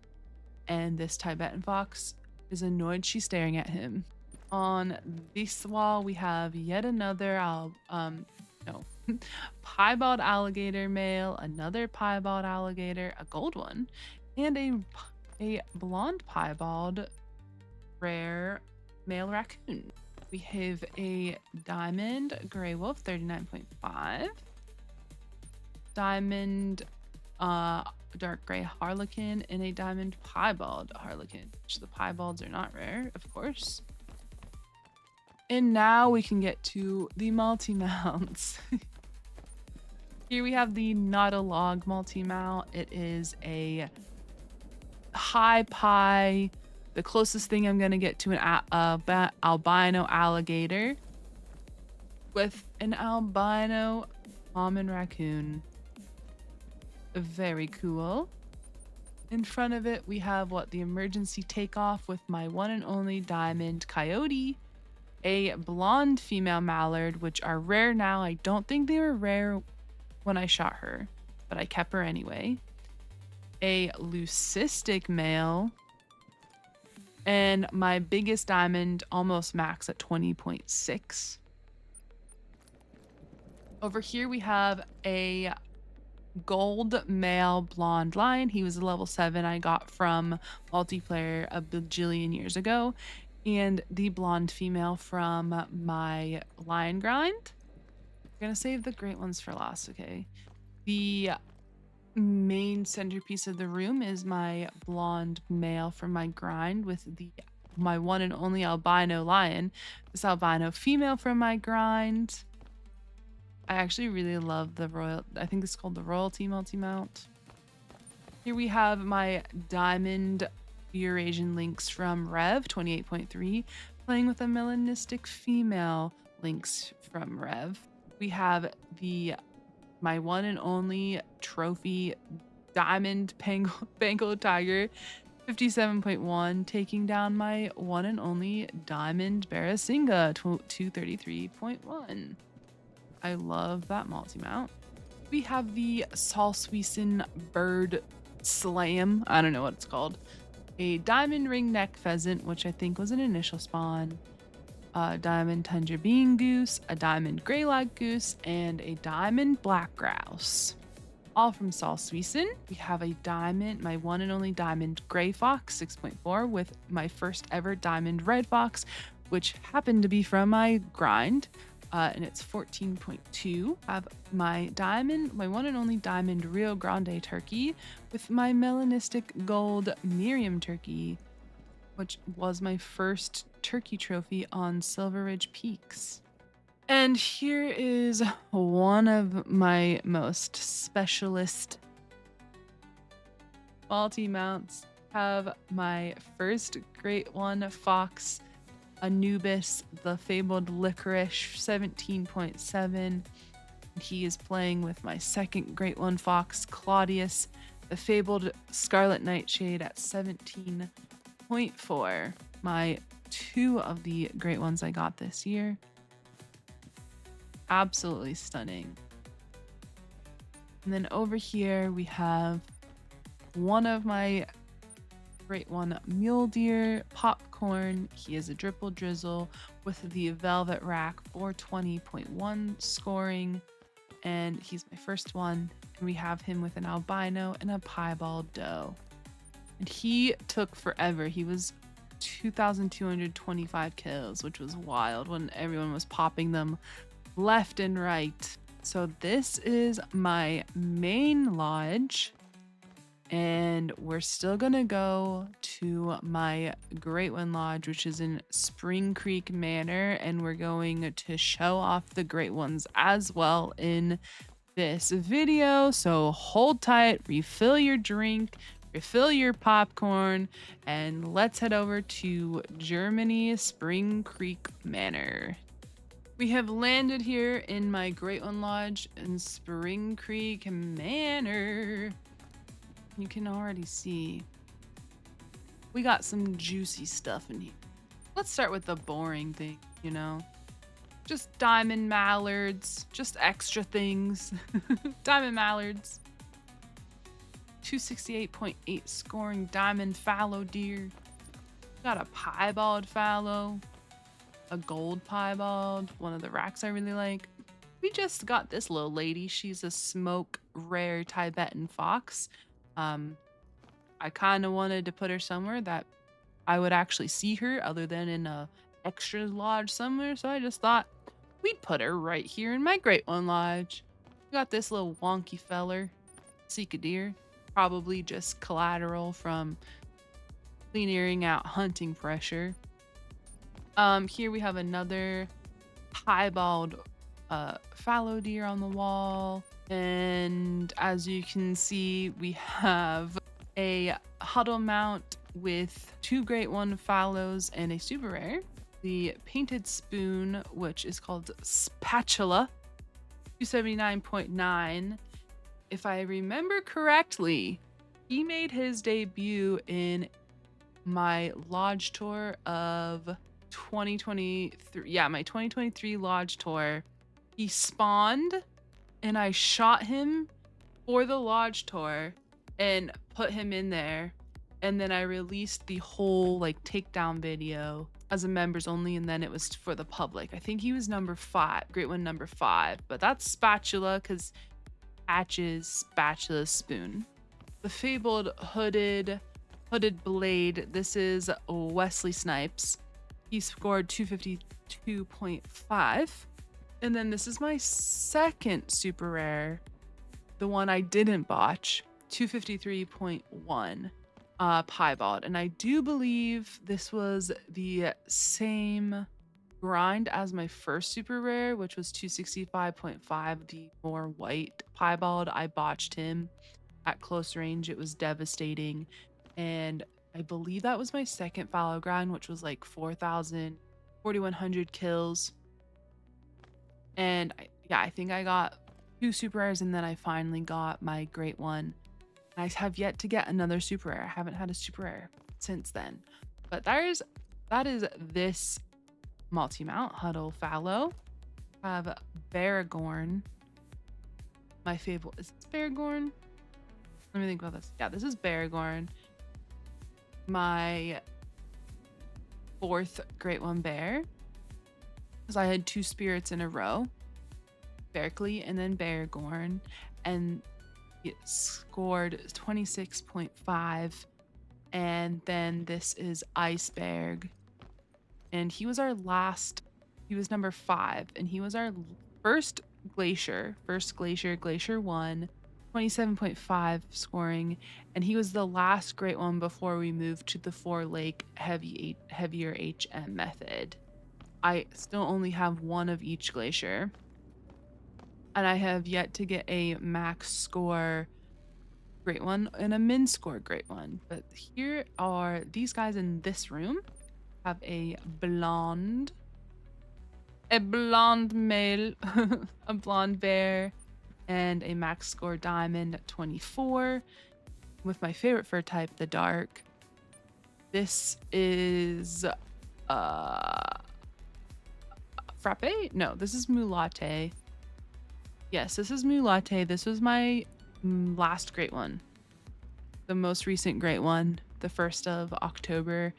Speaker 1: And this Tibetan fox is annoyed she's staring at him. On this wall, we have yet another piebald alligator male, another piebald alligator, a gold one, and a blonde piebald rare male raccoon. We have a diamond gray wolf, 39.5, diamond dark gray harlequin, and a diamond piebald harlequin, which the piebalds are not rare, of course. And now we can get to the multi-mounts. Here we have the Not a Log multi-mount. It is a high pie, the closest thing I'm going to get to an albino alligator with an albino common raccoon. Very cool. In front of it, we have the emergency takeoff with my one and only diamond coyote, a blonde female mallard, which are rare now. I don't think they were rare when I shot her, but I kept her anyway. A leucistic male, and my biggest diamond, almost max at 20.6. Over here we have a gold male blonde lion. He was a level 7 I got from multiplayer a bajillion years ago. And the blonde female from my lion grind. We're gonna save the great ones for last, okay? The main centerpiece of the room is my blonde male from my grind with my one and only albino lion. This albino female from my grind. I actually really love I think it's called the royalty multi-mount. Here we have my diamond Eurasian lynx from Rev, 28.3, playing with a melanistic female lynx from Rev. We have my one and only trophy diamond Bengal tiger, 57.1, taking down my one and only diamond Barasinga, 233.1. I love that multi-mount. We have the Salswesen bird slam. I don't know what it's called. a diamond ringneck pheasant, which I think was an initial spawn, a diamond tundra bean goose, a diamond greylag goose, and a diamond black grouse. All from Sol Suisen. We have a diamond, my one and only diamond gray fox 6.4 with my first ever diamond red fox, which happened to be from my grind. And it's 14.2. I have my one and only diamond Rio Grande turkey with my melanistic gold Miriam turkey, which was my first turkey trophy on Silver Ridge Peaks. And here is one of my most specialist multi-mounts. Have my first Great One fox, Anubis, the fabled licorice 17.7. He is playing with my second Great One fox, Claudius, the fabled Scarlet Nightshade at 17.4. My two of the Great Ones I got this year. Absolutely stunning. And then over here we have one of my Great One mule deer, Popcorn. He is a dripple drizzle with the velvet rack 420.1 scoring, and he's my first one. And we have him with an albino and a piebald doe. And he took forever. He was 2,225 kills, which was wild when everyone was popping them left and right. So this is my main lodge, and we're still gonna go to my Great One Lodge, which is in Spring Creek Manor, and we're going to show off the Great Ones as well in this video. So hold tight, refill your drink, refill your popcorn, and let's head over to Germany, Spring Creek Manor. We have landed here in my Great One Lodge in Spring Creek Manor. You can already see we got some juicy stuff in here. Let's start with the boring thing, you know? Just diamond mallards, just extra things. Diamond mallards. 268.8 scoring diamond fallow deer. Got a piebald fallow, a gold piebald, one of the racks I really like. We just got this little lady. She's a smoke rare Tibetan fox. I kind of wanted to put her somewhere that I would actually see her other than in a extra lodge somewhere. So I just thought we'd put her right here in my Great One Lodge. We got this little wonky feller, Sika deer, probably just collateral from clearing out hunting pressure. Here we have another piebald fallow deer on the wall. And as you can see, we have a huddle mount with two Great One fallows and a super rare. The painted spoon, which is called Spatula, 279.9. If I remember correctly, he made his debut in my lodge tour of 2023. Yeah, my 2023 lodge tour. He spawned and I shot him for the lodge tour and put him in there. And then I released the whole like takedown video as a members only, and then it was for the public. I think he was number 5, Great One number 5, but that's Spatula because Hatch's Spatula spoon. The fabled hooded blade. This is Wesley Snipes. He scored 252.5. And then this is my second super rare, the one I didn't botch, 253.1 piebald. And I do believe this was the same grind as my first super rare, which was 265.5, the more white piebald. I botched him at close range. It was devastating. And I believe that was my second fallow grind, which was like 4,100 kills. And I think I got 2 super rares, and then I finally got my Great One. I have yet to get another super rare. I haven't had a super rare since then. But that is this multi-mount huddle fallow. I have Baragorn. My favorite is this Baragorn. Let me think about this. Yeah, this is Baragorn. my fourth Great One Bear, because I had two spirits in a row, Berkeley and then Beargorn, and it scored 26.5. And then this is Iceberg, and he was our last, he was number 5, and he was our first glacier, glacier 1, 27.5 scoring, and he was the last Great One before we moved to the 4-lake heavier HM method. I still only have one of each glacier, and I have yet to get a max score Great One and a min score Great One. But here are these guys in this room. Have a blonde male, a blonde bear, and a max score diamond at 24, with my favorite fur type, the dark. This is frappe? No, this is Mulate. Yes, this is Mulate. This was my last Great One, the most recent Great One, the 1st of October.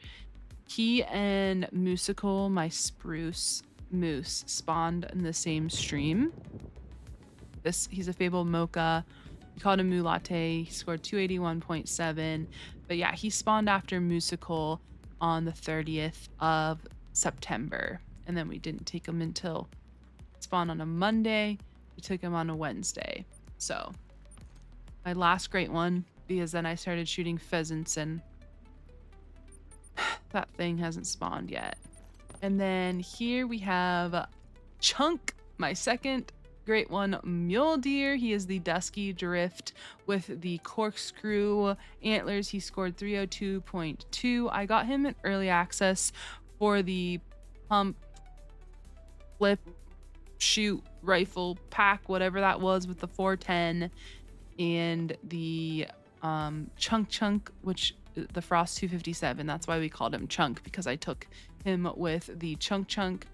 Speaker 1: He and Musical, my spruce moose, spawned in the same stream. He's a fabled mocha. We called him Mulate. He scored 281.7. But yeah, he spawned after Musical on the 30th of September. And then we didn't take him until spawn on a Monday. We took him on a Wednesday. So my last Great One, because then I started shooting pheasants and that thing hasn't spawned yet. And then here we have Chunk, my second Great One mule deer. He is the Dusky Drift with the corkscrew antlers. He scored 302.2. I got him in early access for the pump, flip, shoot, rifle pack, whatever that was, with the 410 and the Chunk, which the Frost 257. That's why we called him Chunk, because I took him with the Chunk,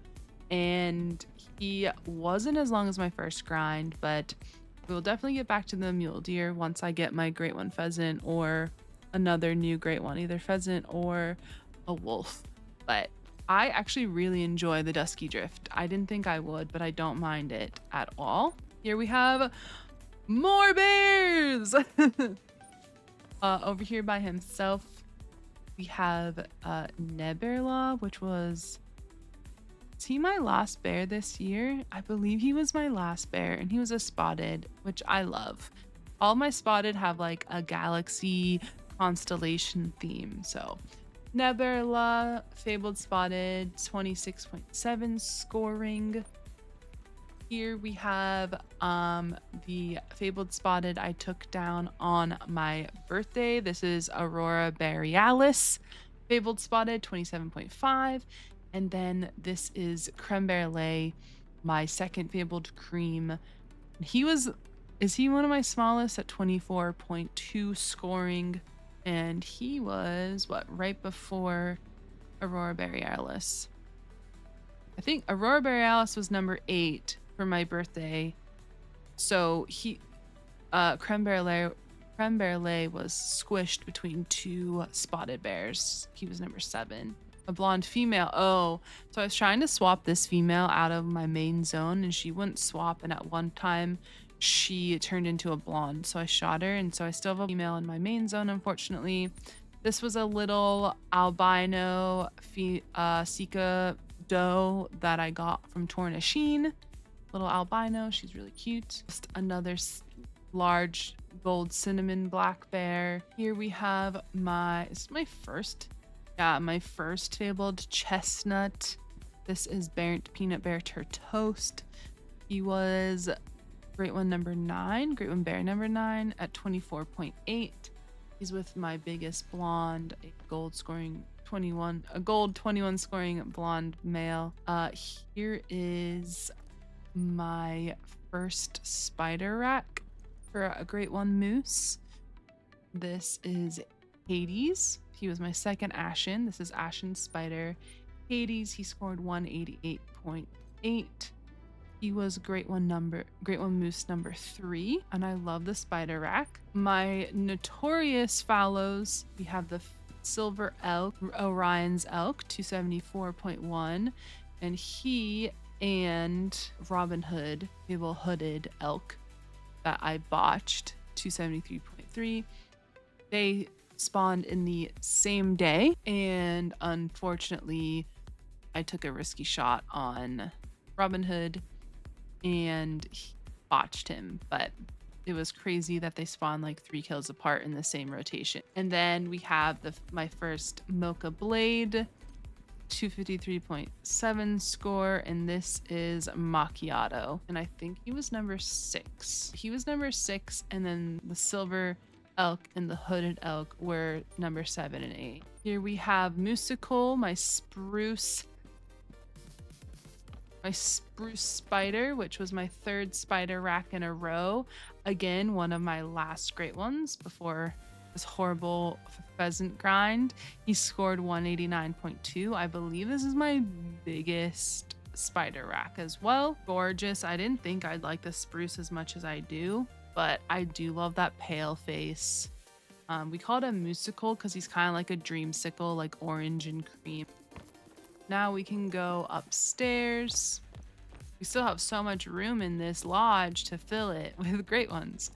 Speaker 1: and he wasn't as long as my first grind, but we'll definitely get back to the mule deer once I get my Great One pheasant or another new Great One, either pheasant or a wolf. But I actually really enjoy the Dusky Drift. I didn't think I would, but I don't mind it at all. Here we have more bears. Over here by himself, we have Neberla, which was he my last bear this year? I believe he was my last bear, and he was a spotted, which I love. All my spotted have like a galaxy constellation theme. So Neberla, fabled spotted, 26.7 scoring. Here we have the fabled spotted I took down on my birthday. This is Aurora Borealis, fabled spotted, 27.5. And then this is Creme Brulee, my second fabled cream. Is he one of my smallest at 24.2 scoring? And he was right before Aurora Borealis. I think Aurora Borealis was number 8 for my birthday. So Creme Brulee was squished between 2 spotted bears. He was number 7. A blonde female. Oh, so I was trying to swap this female out of my main zone, and she wouldn't swap, and at one time she turned into a blonde, so I shot her, and so I still have a female in my main zone, unfortunately. This was a little albino Sika doe that I got from Tornasheen. Little albino, she's really cute. Just another large gold cinnamon black bear. Here we have my first fabled chestnut. This is Burnt Peanut Bear Toast. He was Great One number 9, Great One Bear number 9 at 24.8. He's with my biggest blonde, a gold 21 scoring blonde male. Here is my first spider rack for a Great One moose. This is Hades. He was my second Ashen. This is Ashen Spider. Hades, he scored 188.8. He was Great One Moose number 3, and I love the spider rack. My notorious fallows, we have the Silver Elk, Orion's Elk, 274.1. And he and Robin Hood, Able Hooded Elk that I botched, 273.3. They spawned in the same day, and unfortunately, I took a risky shot on Robin Hood and he botched him, but it was crazy that they spawned like 3 kills apart in the same rotation. And then we have my first Mocha Blade, 253.7 score, and this is Macchiato, and I think he was number 6. He was number 6, and then the Silver Elk and the Hooded Elk were number 7 and 8. Here we have Musical, my spruce spider, which was my 3rd spider rack in a row. Again, one of my last great ones before this horrible pheasant grind. He scored 189.2. I believe this is my biggest spider rack as well. Gorgeous. I didn't think I'd like the spruce as much as I do, but I do love that pale face. We call it a musical because he's kind of like a dreamsicle, like orange and cream. Now we can go upstairs. We still have so much room in this lodge to fill it with great ones.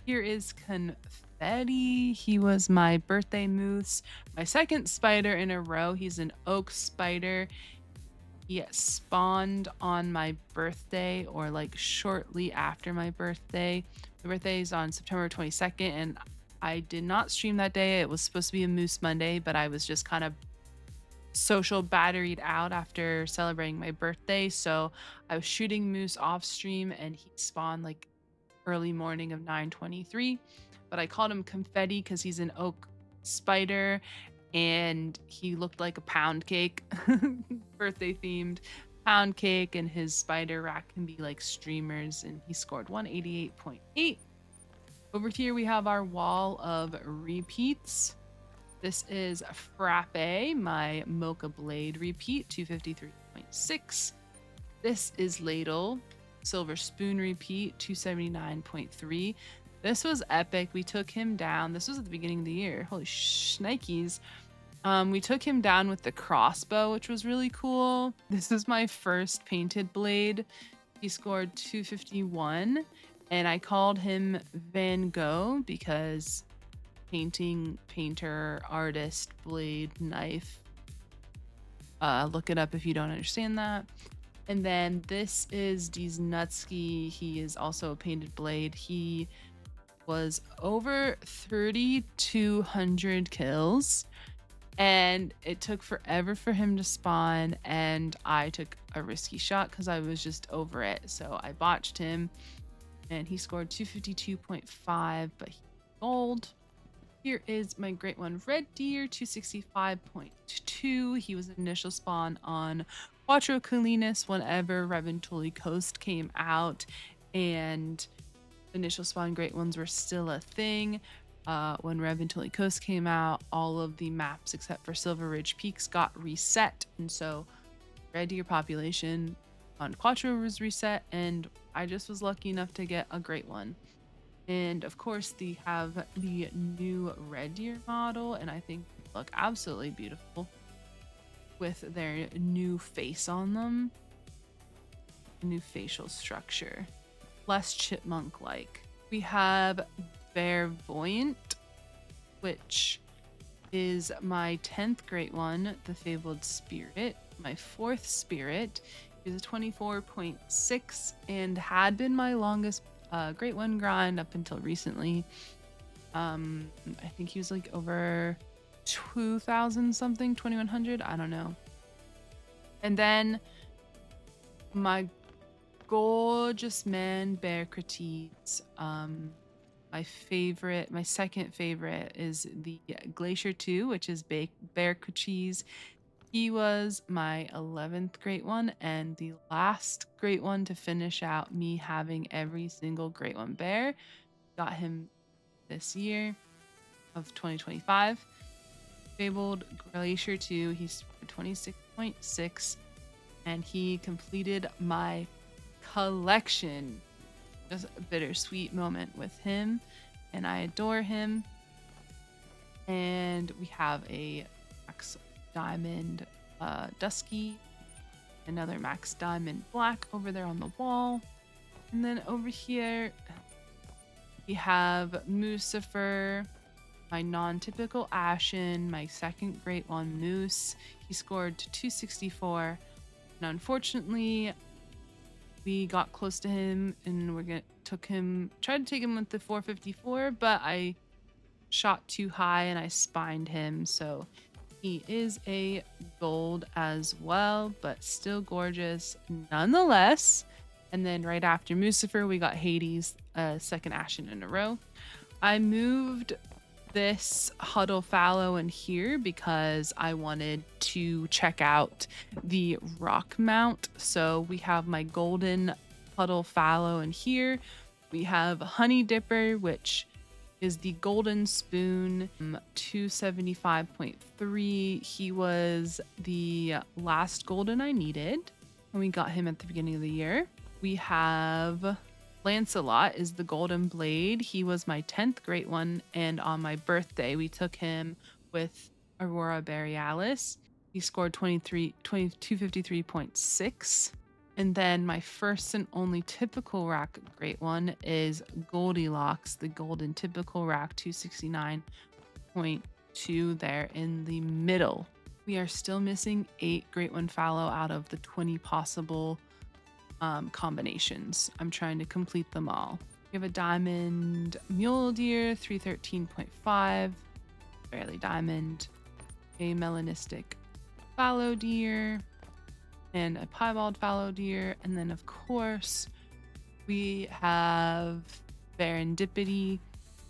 Speaker 1: Here is Confetti. He was my birthday moose, my 2nd spider in a row. He's an oak spider. He spawned on my birthday, or like shortly after my birthday. My birthday is on September 22nd, and I did not stream that day. It was supposed to be a Moose Monday, but I was just kind of social batteried out after celebrating my birthday, so I was shooting moose off stream and he spawned like early morning of 9:23. But I called him Confetti because he's an oak spider and he looked like a pound cake. Birthday themed pound cake, and his spider rack can be like streamers, and he scored 188.8. Over here we have our wall of repeats. This is Frappe, my Mocha Blade repeat, 253.6. This is Ladle, Silver Spoon repeat, 279.3. This was epic. We took him down. This was at the beginning of the year. Holy shnikes. We took him down with the crossbow, which was really cool. This is my first painted blade. He scored 251, and I called him Van Gogh because painter, artist, blade, knife. Look it up if you don't understand that. And then this is Diesnutsky. He is also a painted blade. He was over 3,200 kills, and it took forever for him to spawn, and I took a risky shot because I was just over it. So I botched him, and he scored 252.5, but he gold. Here is my great one, Red Deer, 265.2. He was an initial spawn on Quattro Colinas whenever Reventuli Coast came out, and initial spawn great ones were still a thing. When Reventuli Coast came out, all of the maps except for Silver Ridge Peaks got reset, and so Red Deer population on Quattro was reset, and I just was lucky enough to get a great one. And of course, they have the new Red Deer model, and I think they look absolutely beautiful with their new face on them, new facial structure, less chipmunk-like. We have Bearvoyant, which is my 10th great one, the Fabled Spirit, my 4th spirit. Is a 24.6 and had been my longest great one grind up until recently. I think he was like over 2,000 something, 2,100, I don't know. And then my gorgeous man, Bearcrates. My second favorite is the Glacier 2, which is Bearcrates. He was my 11th great one and the last great one to finish out me having every single great one bear. Got him this year of 2025. Fabled Glacier 2, he's 26.6, and he completed my collection. Just a bittersweet moment with him, and I adore him. And we have a max diamond dusky, another max diamond black over there on the wall. And then over here, we have Mucifer, my non-typical Ashen, my second Great One Moose. He scored 264. And unfortunately, we got close to him and tried to take him with the 454, but I shot too high and I spined him. So he is a gold as well, but still gorgeous nonetheless. And then right after Mucifer, we got Hades, second Ashen in a row. I moved this Huddle Fallow in here because I wanted to check out the rock mount. So we have my golden Huddle Fallow in here. We have Honey Dipper, which is the golden spoon, 275.3. He was the last golden I needed, and we got him at the beginning of the year. We have Lancelot is the golden blade. He was my 10th Great One, and on my birthday we took him with Aurora Borealis. He scored 253.6. And then my first and only typical rack Great One is Goldilocks, the golden typical rack, 269.2 there in the middle. We are still missing 8 Great One Fallow out of the 20 possible combinations. I'm trying to complete them all. We have a diamond mule deer, 313.5, barely diamond, a melanistic fallow deer, and a piebald fallow deer. And then of course we have Serendipity,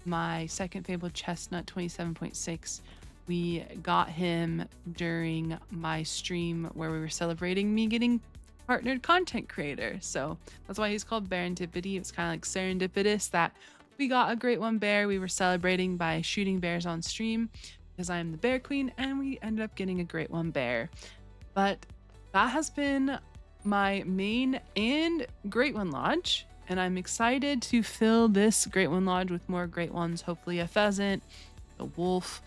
Speaker 1: my second fabled chestnut, 27.6. We got him during my stream where we were celebrating me getting partnered content creator. So that's why he's called Serendipity. It's kind of like serendipitous that we got a Great One bear. We were celebrating by shooting bears on stream because I am the bear queen, and we ended up getting a Great One bear. But that has been my main and Great One Lodge, and I'm excited to fill this Great One Lodge with more Great Ones, hopefully a pheasant, the wolf,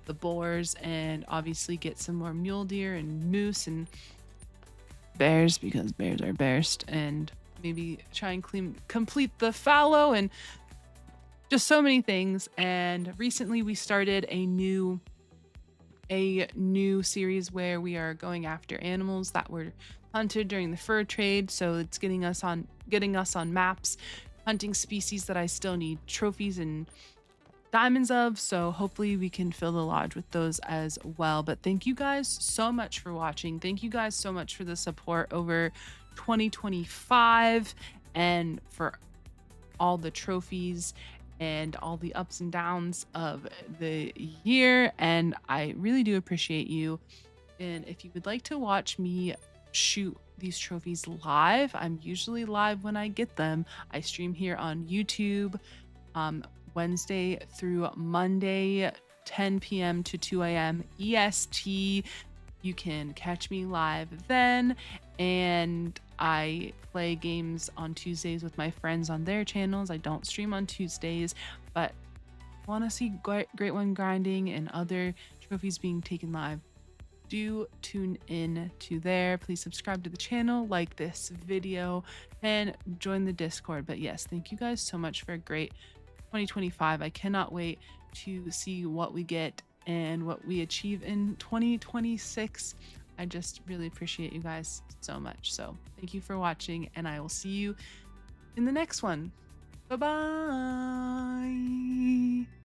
Speaker 1: the boars, and obviously get some more mule deer and moose and bears because bears are bears, and maybe try and complete the fallow and just so many things. And recently we started a new series where we are going after animals that were hunted during the fur trade, so it's getting us on maps, hunting species that I still need trophies and diamonds of. So hopefully we can fill the lodge with those as well. But thank you guys so much for watching. Thank you guys so much for the support over 2025 and for all the trophies and all the ups and downs of the year, and I really do appreciate you. And if you would like to watch me shoot these trophies live, I'm usually live when I get them. I stream here on YouTube Wednesday through Monday, 10 p.m. to 2 a.m. EST. You can catch me live then, and I play games on Tuesdays with my friends on their channels. I don't stream on Tuesdays, but want to see Great One grinding and other trophies being taken live, do tune in to there. Please subscribe to the channel, like this video, and join the Discord. But yes, thank you guys so much for a great 2025. I cannot wait to see what we get and what we achieve in 2026. I just really appreciate you guys so much. So thank you for watching, and I will see you in the next one. Bye-bye.